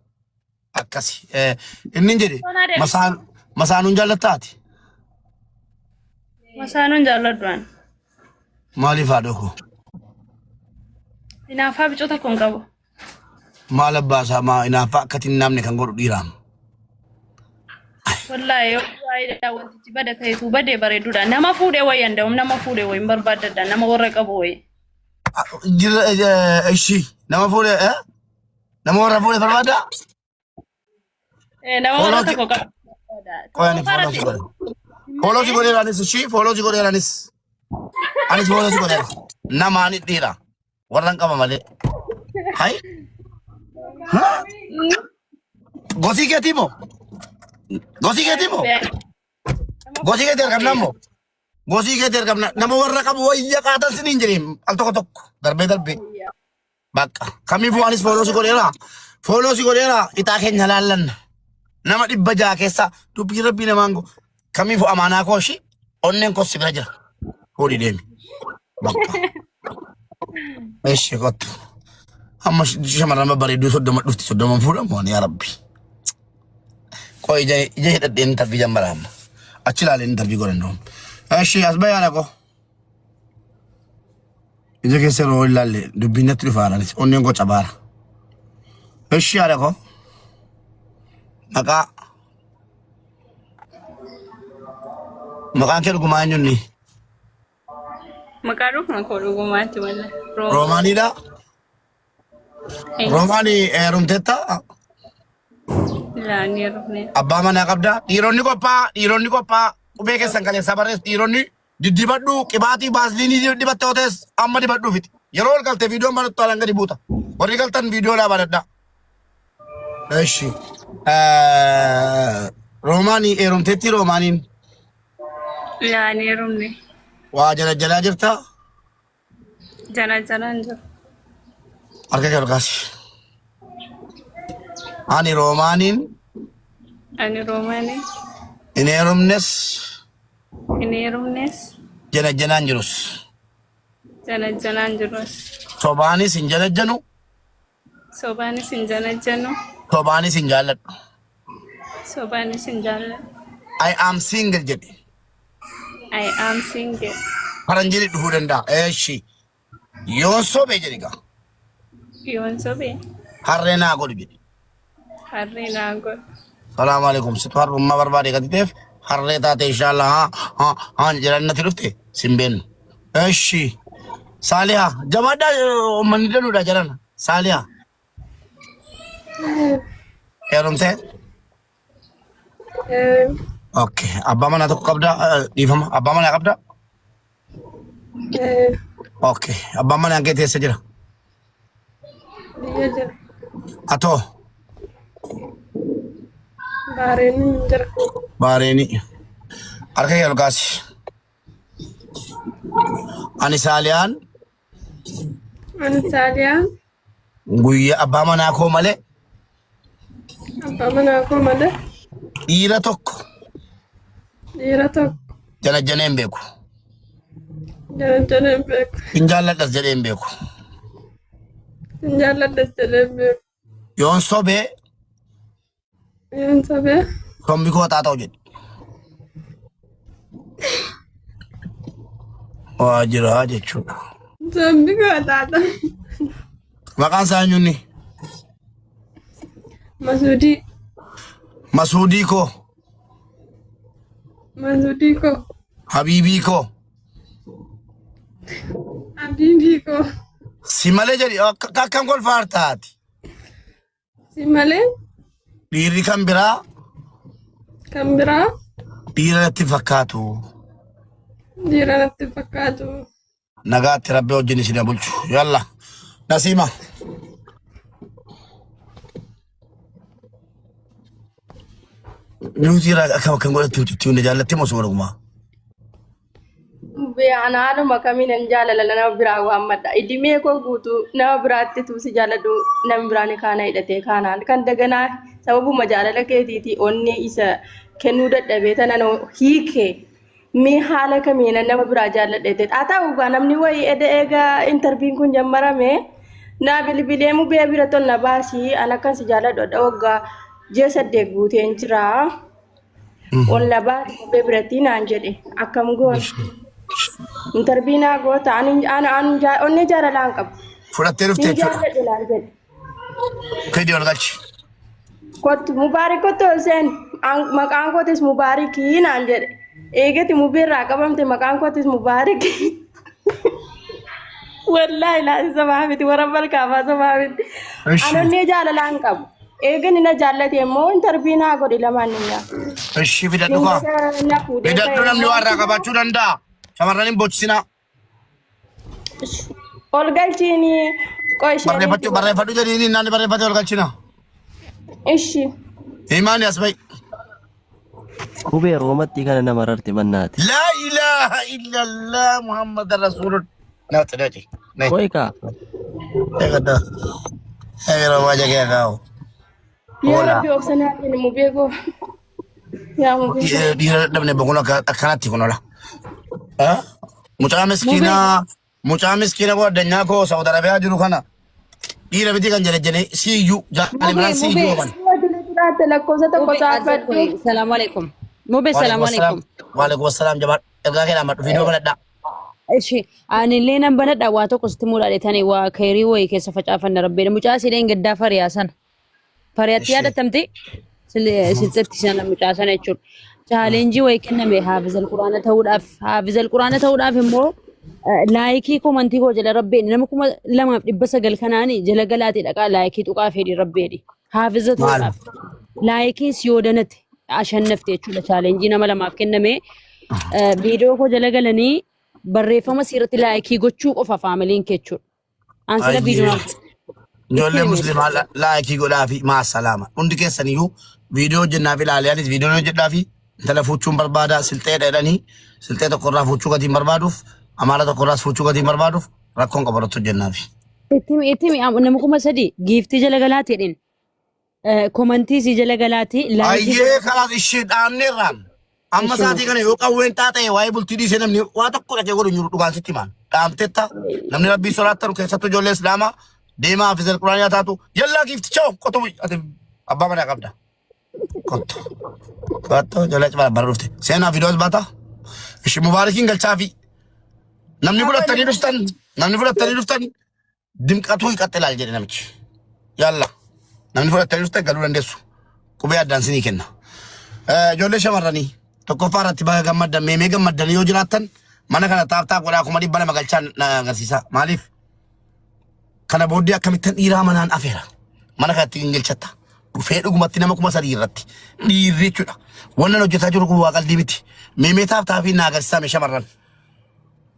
akkasi inni jedhe masaanuun jaallattaati. Masaanuun jaalladhuan. Maaliif haadha koo? Inaafaa bicoo tokko hin qabu. Maal abbaasaa maa inaafaa akkatti hin namne kan godhu dhiiraam. Wallahi yoo waa'ee wantichi bada ta'etu badee bareeduudha. Nama fuudhee wayii anda'um nama fuudhee wayii hin barbaadadha nama warra qabu wayii. Ishii nama fuudhee nama warra fuudhee barbaada? Nama warra tokko qabu. Qoyani fooloo si godhe. Fooloo si godheeraanis ishii fooloo si godheeraanis. Anis fooloo si godheera. Namaani dhiira. Warran qaba malee. Hai? Gosii keetii moo? Gosii keetii moo? Gosii keetii argamna moo? Gosii keetii argamna. Nama warra qabu wayya qaatan siniin jedheen al tokko tokko darbee darbee. Bakka kamiifuu anis fooloo si godheera. Fooloo si godheera ixaa keenya laallanna. Nama 600 keessa dubbii rabbii namaan go. Kamiifuu amaanaa koo ishii onneen koo si bira jira. Fuudhii deemi. Bakka. Eeshi kottu. Amma shamarran bareedduu 30 dhufti 30 fuudhamu yaa rabbi. Koo ija hidhadheen intervii jammara amma. Achi ilaaleen intervii godhan doon. Eeshi as bayaana koo. Ija keessa yeroo ilaalle dubbiin natti dhufaanis onneen koo cabaara. Eeshi yaada koo. Maqaan kee dhugumaa eenyunni? Maqaa dhuguma koo dhugumaatti walla. Roomaaniidha? Roomaanii heerumteetta? Laanii rufne. Abbaa manaa qabdaa? Dhiironni qophaa'a. Qubee keessan kaleessaa barreessu dhiironni diddibadhu qibaatii baasliinii dibatte ootees amma dibadhuufiti. Yeroo ol galtee viidiyoon banattu alaan gadi buuta. Warri galtan viidiyoo laa banadhaa. Eshi. Roomaanii heerumteetti Roomaaniin? Laanii rufne. Waa jalaa jirtaa? Jalaan jiru. Harka kee ol kaasi. Ani Roomaaniin? Ani Roomaanii. Hin heerumnes? Hin heerumnes. Janaan jirus? Jalaan jirus. Sobaanis hin janajjanu? Sobaanis hin janajjanu. Sobaanis hin jaalladhu? Sobaanis hin jaalladhu. I am single jedhe. I am single. Faranjiri dhufuu danda'a. Eeshi. Yoon sobee jedhe gaa. Yoon sobee. Harree naa godhu jedhe. Harree naa godhu. Salaamu alaikum. Situ harrummaa barbaade gadi ta'eef harree taate inshaallah haan jedhan natti dhufte simbeen. Eeshi. Saalihaa. Jamaadhaa uummanni danuudha jedhan. Saalihaa. Heerumtee? Okay. Abbaa manaa tokko qabdaa? Dhiifama. Abbaa manaa qabdaa? Okay. Abbaan manaa kee teessa jira? Atoo? Baareeni. Harka kee ol kaasi. Ani Saaliyaan? Guyyaa abbaa manaa koo malee? Dhiira tokko? Janajjanee hin beeku. Hin jaalladhas jedhee hin beeku. Yoon sobee? Sombi koo taata'u jedhe. Waa jira jechuudha. Maqaan isaa eenyunni? Masuudii koo? habiibii koo Habiibii koo si malee jedhi akkam kolfaa taati si malee dhiirri kan biraa dhiira natti fakkaatu nagaatti rabbi wajjin isin bulchu yalla Nasiima Nuti akkam godhatti itti jaallatti moo sooroguma Bee'anaanuma kamiin jaalala nama biraa waammadha. Idimee koo guutuu nama biraatti tuusi jaalladhu namni biraan kaana hidhatee kaanaan kan daganaa sababuma jaalala keetiiti onni isa kennuu dadhabee tanan hiikee mee haala kamiin nama biraa jaalladhete haa ta'u gaa namni wayii egaa intarviin kun jammarame naa bilbilee mubee bira tolna baasii an akkan si jaalladhodha waggaa 8 guuteen jira ol na baasii mubee biratti naan jedhe akkam goon Intervina goota onni jaalalaan qabu. Fudhattee dhuftee jechuudha. Fedhii ol galchi. Kottu mubaarik kottu Hussein maqaan kootis mubaarikii naan jedhe. Eegatti mubiirraa qabamte maqaan kootis mubaarik. Wallaahi laasi sabaa miti warra balkaafaa sabaa miti. Anonni jaalalaan qabu. Eegani na jaallate immoo intervina godhi lamaan ninyaa. Ishii fidadhu kaa. Fidadhu namni warraa qabaachuu danda'a. Shamarranin bochisina. Ol galchiini qo'ishee. Barreeffadhu jedhiini naan barreeffate ol galchina. Ishi. Himaani as ba'i. Qubee roomatti kana nama rarte mannaati. La ilaha illallah Muhammad Rasulullah. Naati dhaji. Koika. Eegada. Eegara waja kee kaa'u. Yaa Rabbi obsanaa kenni mubeekoo. Yaa mubeekoo. Dhiira dhabne boqona akkanatti kunola. Mucaa miskiina koo addunyaa koo Saudi Arabiyaa jiru kana dhiira biti kan jedhe siyyuu jaalimraan siyyuu qaban. Salaamu alaikum. Mubee salaamu alaikum. Waalaikum assalaam jabaa ergaa kee dhaammadhu viidiyoo banadhaa. Ishi anillee nan banadha waa tokko sitti muudhaadhetanii waa kayrii wayii keessa facaafanna rabbeedha mucaa sidheen gaddaa fariyaa sana. Fariyaatti yaadatamte silxetti sana mucaa sana jechuudha. Challenge way kenname haafizal quraana ta'uudhaaf immoo laayikii komantii koo jala rabbeeni nama 2,900 kanaani jala galaatee dhaqaa laayikii tuqaa fedhi rabbeeni haafiza ta'uudhaaf laayikiis yoo danate ashannafte jechuudha challenge nama lamaaf kenname viidiyoo koo jala galanii barreeffama sirriitti laayikii gochuu qofa faamiliin keechuudha ansila viidiyoo Ijoollee musliimaa laayikii godhaa fi maasalaama hundi keessaniyyuu viidiyoo hojjennaaf ilaalaanis viidiyoo hojjedhaa fi intala fuuchuun barbaada silxee dheedhanii silxee tokkorraa fuuchuu gatiin barbaaduuf amaala tokkorraas fuuchuu gatiin barbaaduuf rakkoon qabaratu hojjennaafi. Ittimi nama 3,000 giiftii jala galaateedhin komantii si jala galaatii Ayyee kanaas ishee dhaanneerraan amma saatii kana yoo qawween xaaxa'e waa'ee bultii dhiisee namni waa tokko dhaqee godhu jiru dhugaan sitti himaan dhaamteetta namni rabbii soraattan keessattuu ijoollee islaamaa deemaa haafizal quraanaa taatu yallaa giifticha qotu abbaa manaa qabda. Kotto jala bara dhufte seenaa viidiyoos baata ishi mubaarikiin galchaa fi namni fudhattanii dhuftan dimqatuu hiqatte ilaal jedhe namichi yalla namni fudhattanii dhuftan galuu dandeessu qubee addaan sinii kenna ijoollee shamarranii tokkoffaa irratti baga gammaddan meemee gammaddanii yoo jiraattan mana kana taaptaa godhaa 200 nama galchaan agarsiisa maaliif kana booddee akkamittan dhiiraa manaan afeera mana kanatti hin galchatta dhufee dhugumatti nama 3,000 irratti dhiirri jechuudha wannan hojjetaa jiru kun waa qalbii miti meemee taaptaa fi na agarsiisa mee shamarran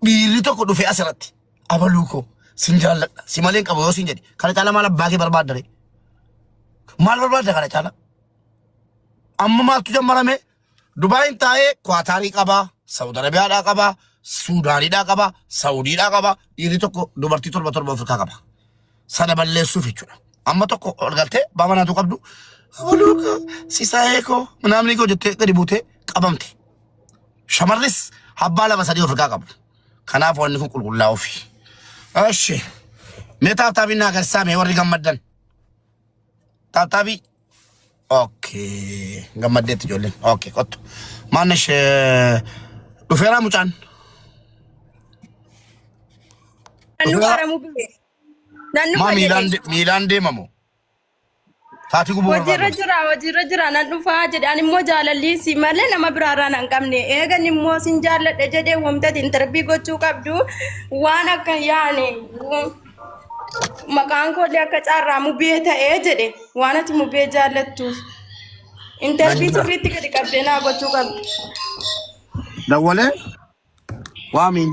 dhiirri tokko dhufee asirratti abaluu koo sin jaalladha si malee qabu yoo sin jedhe kana caala maal abbaa kee barbaaddare maal barbaadda kana caala amma maaltu jammarame Dubaayin taa'ee Kwaataarii qabaa Saudi Arabiyaadhaa qabaa Suudaaniidhaa qabaa Saudiidhaa qabaa dhiirri tokko dubartii 7 Afrikaa qaba sana balleessuuf jechuudha amma tokko ol galtee baabanaatu qabdu abaluuka sisaayee koo namni koo jettee gadi buutee qabamte shamarris habbaa 2-3 Afrikaa qabu kanaaf wanni kun qulqullaa'uufi Ashi mee taaptaabii naa agarsiisaa mee warri gammaddan taaptaabii Okay, gammaddeetti ijoolleen. Okay, kottu. Maannesh dhufeeraa mucaan. Naannoo haramuu biyye. Maa miilaan deemamu. Saati gubuu Wajjirra jira nan dhufaa jedhe ani immoo jaalalli si malee nama biraarraan hin qabne eegan immoo sin jaalladhe jedhee wamtati intarbii gochuu qabdu waan akka yaane maqaan koollee akka caarraa mubee ta'ee jedhe waan ati mubee jaallattuuf intarbii sirriitti gadi qabdee naa gochuu qabdu. Dawwalee waamiin.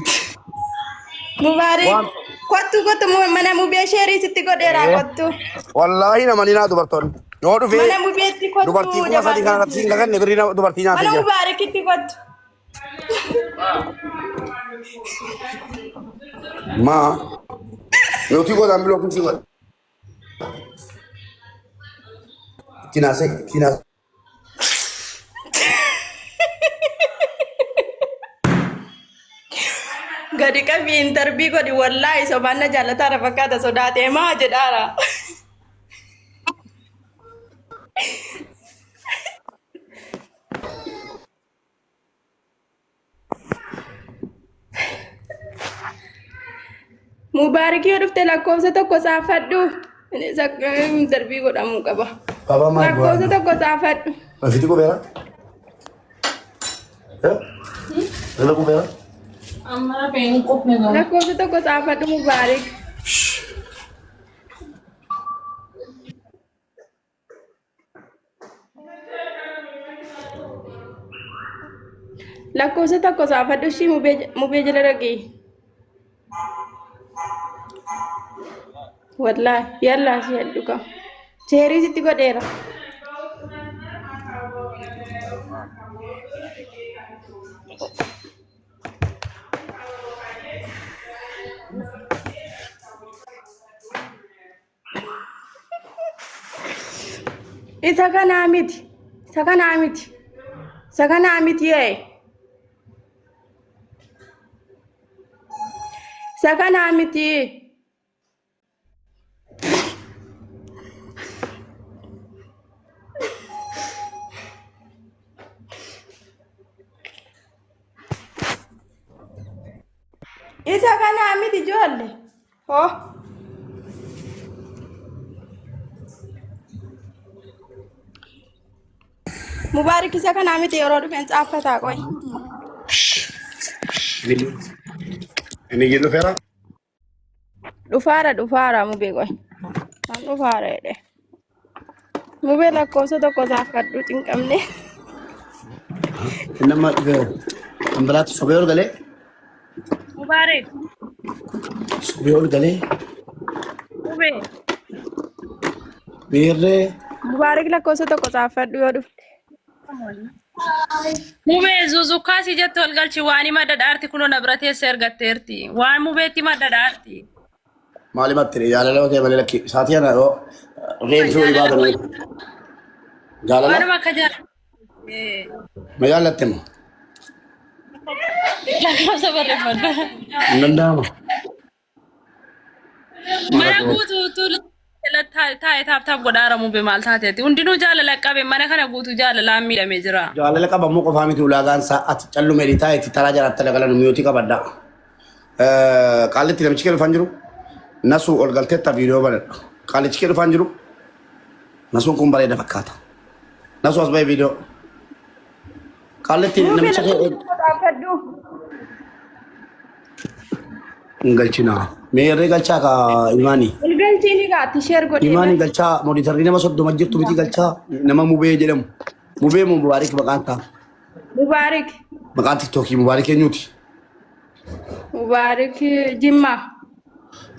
Mubaarik kottu mana mubee sheerii sitti godheeraa kottu. Wallaahi nama ni naa dubartoonni. Yoo dhufee Mana mubeetti kottu. dubartii kuma sadii kana irratti hin laganne birrii dubartii nyaatee Mana jira. mubaarikitti kottu. Maa yookiin godhaan biloo kun si godha. Kinaase. Gadi qabii intarbii godhi wallaahi sobaanna jaallataara fakkaata sodaatee maa jedhaara. Mubaarikii yoo dhufte lakkoofsa tokko saafadhu. Intarbii godhamuu qaba. Baba maal Lakkoofsa tokko saafadhu. Rafiti kubeera? Lala kubeera? Lakkoofsa tokko saafadhu Mubaarik. Lakkoofsa tokko saafadhu ishii mubee jala dhaqii. Wallaahi yallaa ishee heddu qaba. Sheerii sitti godheera. Isa kanaa miti yee. Isa kanaa miti. Isa kanaa miti ijoollee. Hoo. Mubaarik isa kanaa miti yeroo dhufeen caaffataa qoy. Inni gii dhufeera? Dhufaara mubee qoy. Kan dhufaara jedhe. Mubee lakkoofsa tokko saafadhu cinqabne. Nama dhufeera. Kan biraatti sobee ol galee? Mubaarik. Sobee ol galee? Mubee. Beerree? Mubaarik lakkoofsa tokko saafadhu yoo dhufte. Mubee zuzukaasi jettu ol galchi waan hima dhadhaarti kunoo na bira teessee ergatteerti. Waan mubeetti hima dhadhaarti. Maali mattire jaalala ta'e malee lakki saatii ana yoo reensuu ibaada malee. Jaalala? Waanuma akka Ma jaalatte moo? lakkoofsa barreeffadha. Hin danda'amu. Mana guutuutu taa'ee taaptaaf godhaara mubee maal taateeti. Hundinuu jaalala qabe mana kana guutuu jaalalaan miidhamee jira. Jaalala qabamuu qofaa miti ulaagaan ati callu meedii taa'eetti taraa jalaatti dagalan mi'ootii qabadda. Qaallitti namichi kee dhufaan jiru? Nasuu ol galteetta viidiyoo banadha. Qaallichi kee dhufaan jiru? Nasuun kun bareeda fakkaata. Nasuu as bahee viidiyoo. Qaallitti namicha kee hin galchinaa. Mee irree galchaa ka imaanii? Galchiini gaatti sheer godhee. Imaanii galchaa moonitarrii nama soddoma jirtu miti galchaa nama mubee jedhamu. Mubee moo Mubaarik maqaan ta'a? Mubaarik. Maqaan tiktookii Mubaarik eenyuuti? Mubaarik Jimmaa.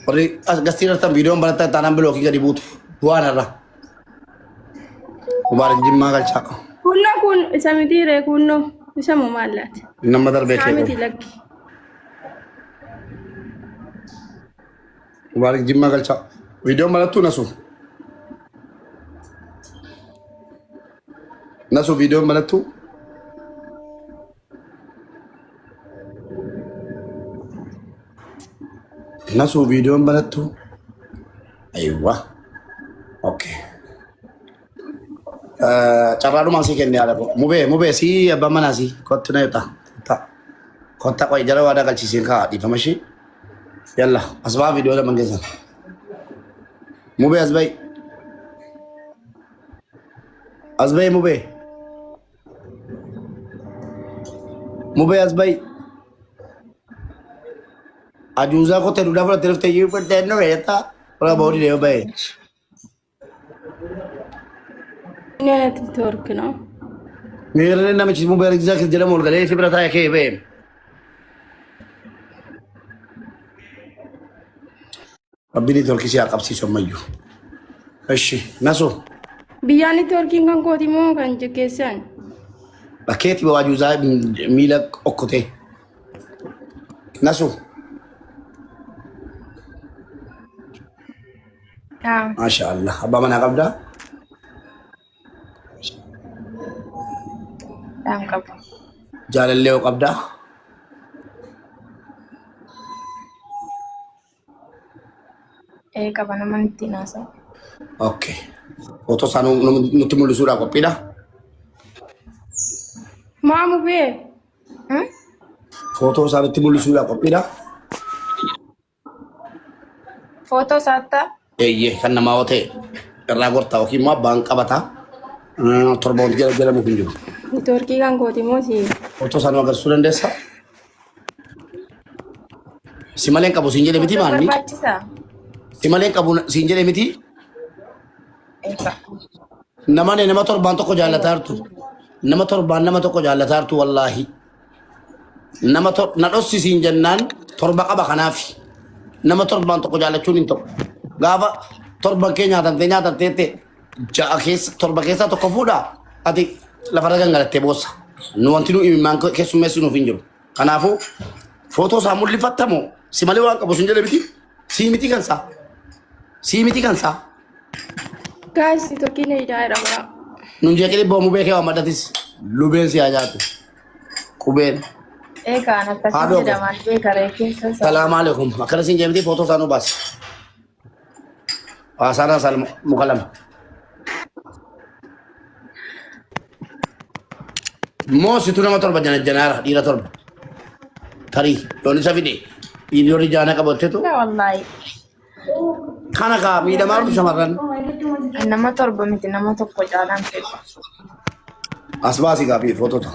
Warri as gastii irratti viidiyoon barattaa taanaan bilookii gadi buutu. Bu'aan irra. Mubaarik Jimmaa galchaa. Kunno kun isa mitiiree kunno isa moo maallaati? Nama darbee Isaa kee. miti lakki. Mubaarik Jimmaa galchaa. Viidiyoon barattuu nasu. Nasu viidiyoon barattuu. Nasu viidiyoon barattuu. Aywa. Okay. Carraadhumaan sii kennee haala mubee sii abbaan manaa sii kottu na yuuta. Kotta qoy jala waadaa galchiiseen kaa dhiifama ishee. Yalla as baa viidiyoo lama geessan. Mubee as bayi. Azbay mube. Mube azbay. Ajuza ko te duda terus te yu per tenno eta. Ora bodi de bay. Ini ayat Turk no. Mere na me mube rizak jela mol gale se brata ke be. Abini Turki si akapsi somayu. Eshi, naso. Biyyaan Turkiin kan kooti moo kan keessan? Baketi wa ajuza mila okote. Naso. Masya Allah. Abah mana kabda? Tangkap. Jalan leo kabda? Kapan naman tinasa? Oke. Foto sanu nuti mulu surah kopi dah. Maamu bee? Foto sanu nuti mulu surah kopi dah. Foto sata? Iya kan nama ote. Karena gor tahu kima bang kabata. Torbon jala mungkin juga. Turkii kan kooti moo si? Foto sanu agar suran desa. Si malen kabu sinjele miti mani. Barbaachisa? Si malen kabu sinjele miti. Namane nama torban tokko jaalatartu. Nama torban nama tokko jaalatartu wallahi. Nama tor na dossi sinjannan torba qaba kanafi. Nama torban tokko jaalachuun hin ta'u. Gaafa torban kee nyaatan teete ja'a keessa torba keessa tokko fuudha. Ati lafarra gangalattee boossa. Nu wanti nu imimmaan keessummeessi nuuf hin jiru. Kanaafuu footoo isaa mul'ifattamu si malee waan qabu sinjele miti. Si miti kansaa. Si miti kansaa. Guys, Turkii na hidhaa jedhama. Nun jeqili boomu beekee waan maddatis lubeen si hajaatu. Qubeen. Kan akkasii jedhaman beekaree keessa isaa. Salaamu alaikum. Akkana siin jeemiti footoo isaa nu baasi. Haasana sal muka lama. Moo situ nama torba janaara dhiira torba. Tarii yoon isa fide dhiirri jaana qabatteetu. Wallaahi. Kana kaa miidhamaartu shamarran. Nama torba miti nama tokko caalaan fedha. As baasii gaabii footota.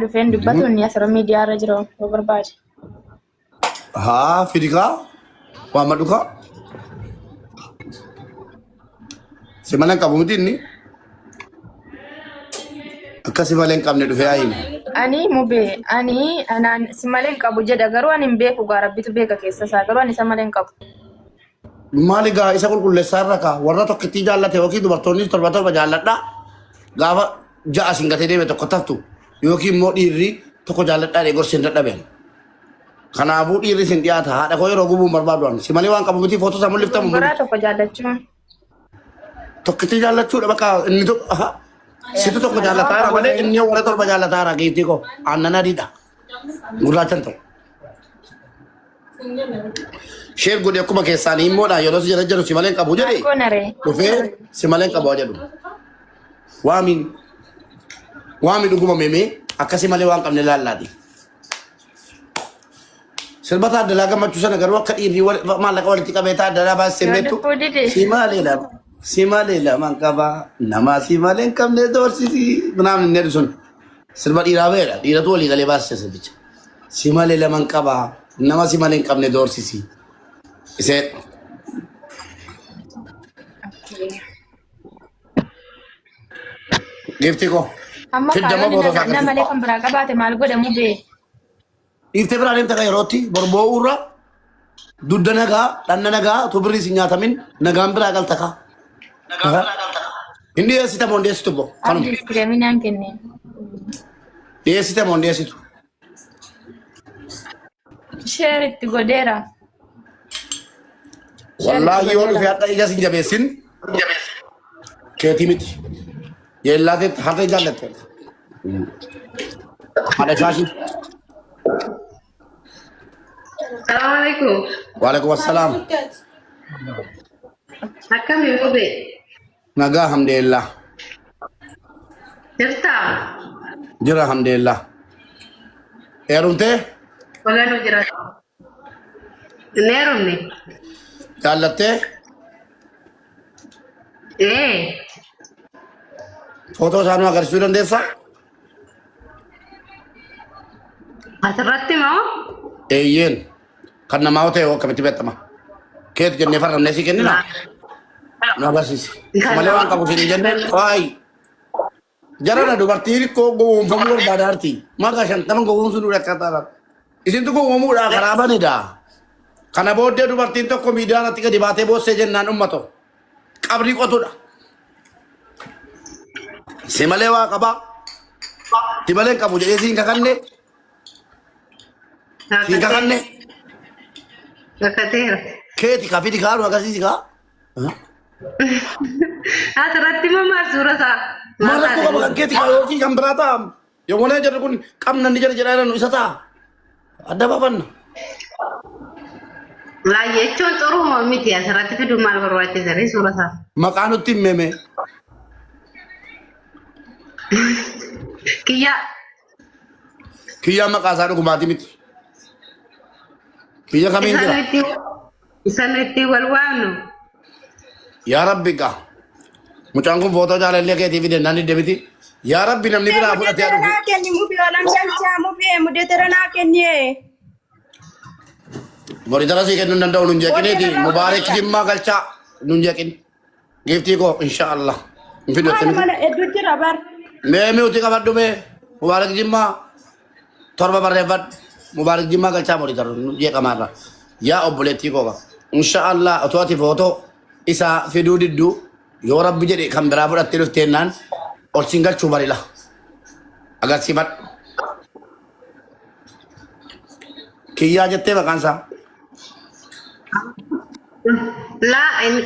Dhufeen dubbatu inni asirra miidiyaa irra jiru yoo barbaade. Haa fidikaa waan madhukaa. Si malee hin qabu miti inni. Akkasi malee hin qabne dhufee haa himu. Ani mubee ani anaan si malee hin qabu jedha garuu ani hin beeku gaa rabbitu beeka keessa isaa garuu ani isa malee hin qabu. Maali gaa isa qulqulleessaa irra kaa warra tokkittii jaallate yookiin dubartoonni torba torba jaalladhaa gaafa ja'a sin gatee deeme tokko taftu yookiin immoo dhiirri tokko jaalladhaa dhee gorsi hin dadhabeen. Kanaafuu dhiirri sin dhiyaata haadha koo yeroo gubuun barbaaduudhaan si malee waan qabu miti footoo isaa mul'iftamu. Garaa tokko jaallachuun. Tokkittii jaallachuudha bakka inni tokko situ tokko jaallataara malee inni warra torba jaallataara geettii koo aannan adiidha gurraachan ta'u. Sheer godhe akkuma keessaanii immoodha yeroo si jala jiru si malee hin qabu jedhe dhufee si malee hin qabu jedhu. Waami dhuguma meemee akkasi malee waan qabne laallaati. Sirbata addalaa gammachuu sana garuu akka dhiirri maallaqa walitti qabeetaa addalaa baasee beektu si malee lamaan qabaa namaa si malee hin qabne doorsisi naamni inni jedhu sun sirba dhiiraa beedha dhiiratu walii galee baasise sirbicha. Si malee lamaan qabaa nama si malee hin qabne doorsisi. Isee gifti ko. Amma faayonni nama malee kan biraa qabaate maal godhamu bee. Dhiirtee biraa deemte kan yerootti borboo'uu irra dudda nagaa dhanna nagaa utuu birrii si nyaatamin nagaan biraa galta kaa. Inni dhiyeessite moo dhiyeessitu boo? Abdii iskiriiminaan kenneen. Dhiyeessite moo dhiyeessitu? Sheer itti godheera. Wallaahi yoo dhufe hadha ija sin jabeessin keetii miti. Yeellaateetti harree jaallatte. Haadha shaashii. Assalamualaikum. Waalaikum assalaam. Akkam mube? Nagaa alhamdulillah. Jirta? Jira alhamdulillah. Heerumtee? Wala no jira. Neerumni. Jaallattee footoo isaanii agarsiisuu dandeessaa? Asirratti moo? Eeyyeen kan namaa yoo ta'e akkamitti beektama? Keet jennee farramnee si kennina? Nu agarsiisi. Malee waan qabu siin jennee waayi. Jarana dubartiin koo gowwoomfamuu barbaadaarti. Maqaa 50 gowwoomsuu nu rakkataadha. Isintu gowwoomuudhaa karaa banidha. Kana booddee dubartiin tokko miidiyaa irratti gadi baatee boossee jennaan ummato. Qabrii qotudha. Si malee waa qabaa. Si malee qabu jedhee siin kakanne. Siin kakanne. Kakateera. Keeti kafiti kaalu agarsiisi kaa. Asirratti moo maal suura isaa? Maal rakkoo qaba kan keeti kaalu yookiin kan biraa ta'a. Yommuu jedhu kun qabna ni jedha nu isa ta'a. Adda baafanna. Jechuun xuruma miti asirratti fiduun maal barbaachisa suura isaa? Maqaa nutti himeme. Kiyyaa maqaa isaa dhugumaati miti. Kiyya kamiin jira? Isan itti wal waamnu. Yaa Rabbi gaa. Mucaan kun footoo jaalallee keetii fide naan hidde miti. Yaa Rabbi namni biraa fudhatee haa dhufu. kenni mubii olan galchaa mubii mudeetera naa kennee. Moritara sii kennuu hin danda'u nun jeeqineeti. Mubaarak Jimmaa galchaa nun jeeqin. Giiftii koo inshaallah. Hin fidotte miti. Mana hedduu jira bar. Mee mi'uuti qabadhu mee. Mubaarak Jimmaa torba barreeffadhu. Mubaarak Jimmaa galchaa moritara jeeqamaarra. Yaa obboleettii koo qaba. Inshaallah otoo ati footoo isaa fiduu didduu yoo Rabbi jedhe kan biraa fudhattee dhufteennaan ol siin galchuu barila. Agarsiifadhu. Kiyyaa jettee maqaan isaa.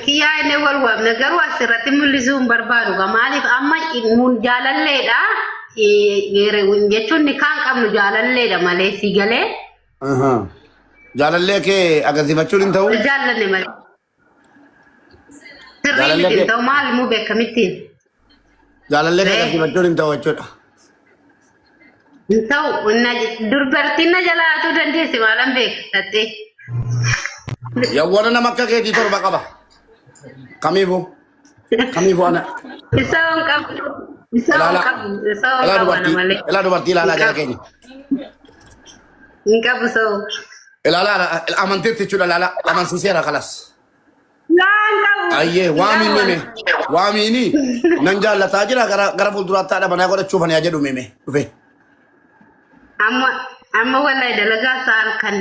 Kiyyaa inni wal waamne garuu asirratti mul'isuu hin barbaadu. Maaliif amma mun jaalalleedha. Jechuun kan qabnu jaalalleedha malee si galee. Jaalallee kee agarsiifachuun hin ta'u. Jaalallee malee. Sirrii hin ta'u maal immoo beekamittiin. Jaalallee kee agarsiifachuun hin ta'u jechuudha. Hin ta'u dubartiin na jalaatuu dandeessi maalan beekattee. Yawwana nama akka keetii torba qaba. Kamiifuu? Kamiifuu ana? Isa waan qabu. Isa waan qabu. Isa waan qabu ana malee. Ilaa dubartii ilaalaa jala keenya. Hin qabu soo. Ilaalaa amanteetti jechuudha ilaalaa amansiiseera kalas. Laan qabu. Ayyee waamiin mime waamiini nan jaallataa jira gara fuulduraatti haadha manaa godhachuuf ani jedhu mime dhufe. Amma wallahi dalagaa sa'an kan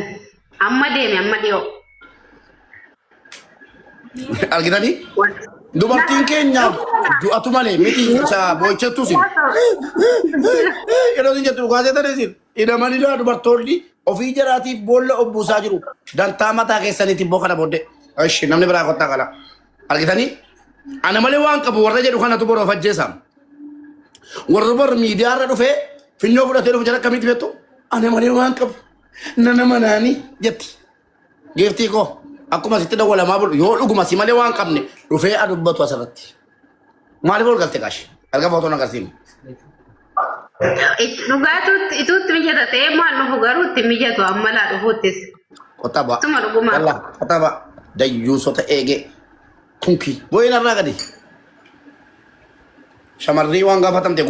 amma deeme amma dhiyoo. Argitanii? Dubartiin keenya du'atu malee miti isa boo'ichattu sin. Yeroo isin jettu dhugaatee ta'e sin. Hidhamanidha dubartoonni ofii jiraatiif boolla obbuusaa jiru. Dantaa mataa keessaniitiin boo kana booddee. Ishi namni biraa kottaa qala. Argitanii? Ana malee waan qabu warra jedhu kanatu boroo fajjeesam. Warra bor miidiyaarra dhufee finyoo fudhatee dhufu jala akkamitti beektu? Ana malee waan qabu. Nana manaanii jetti. Geeftii koo. Akkuma sitti dawwalamaa bulu yoo dhuguma si malee waan qabne dhufee adubbatu asirratti. Maaliif ol galte qaashi? Arga footoon agarsiimu. Dhugaatuutti ituutti mijata ta'ee maal dhufu garuu itti mijatu ammalaa dhufuuttis. Qottaa ba'a. Tuma dhugumaa. Wallah qottaa ba'a. Dayyuusota eegee kunkii. Boo'een irraa gadi. Shamarrii waan gaafatamte.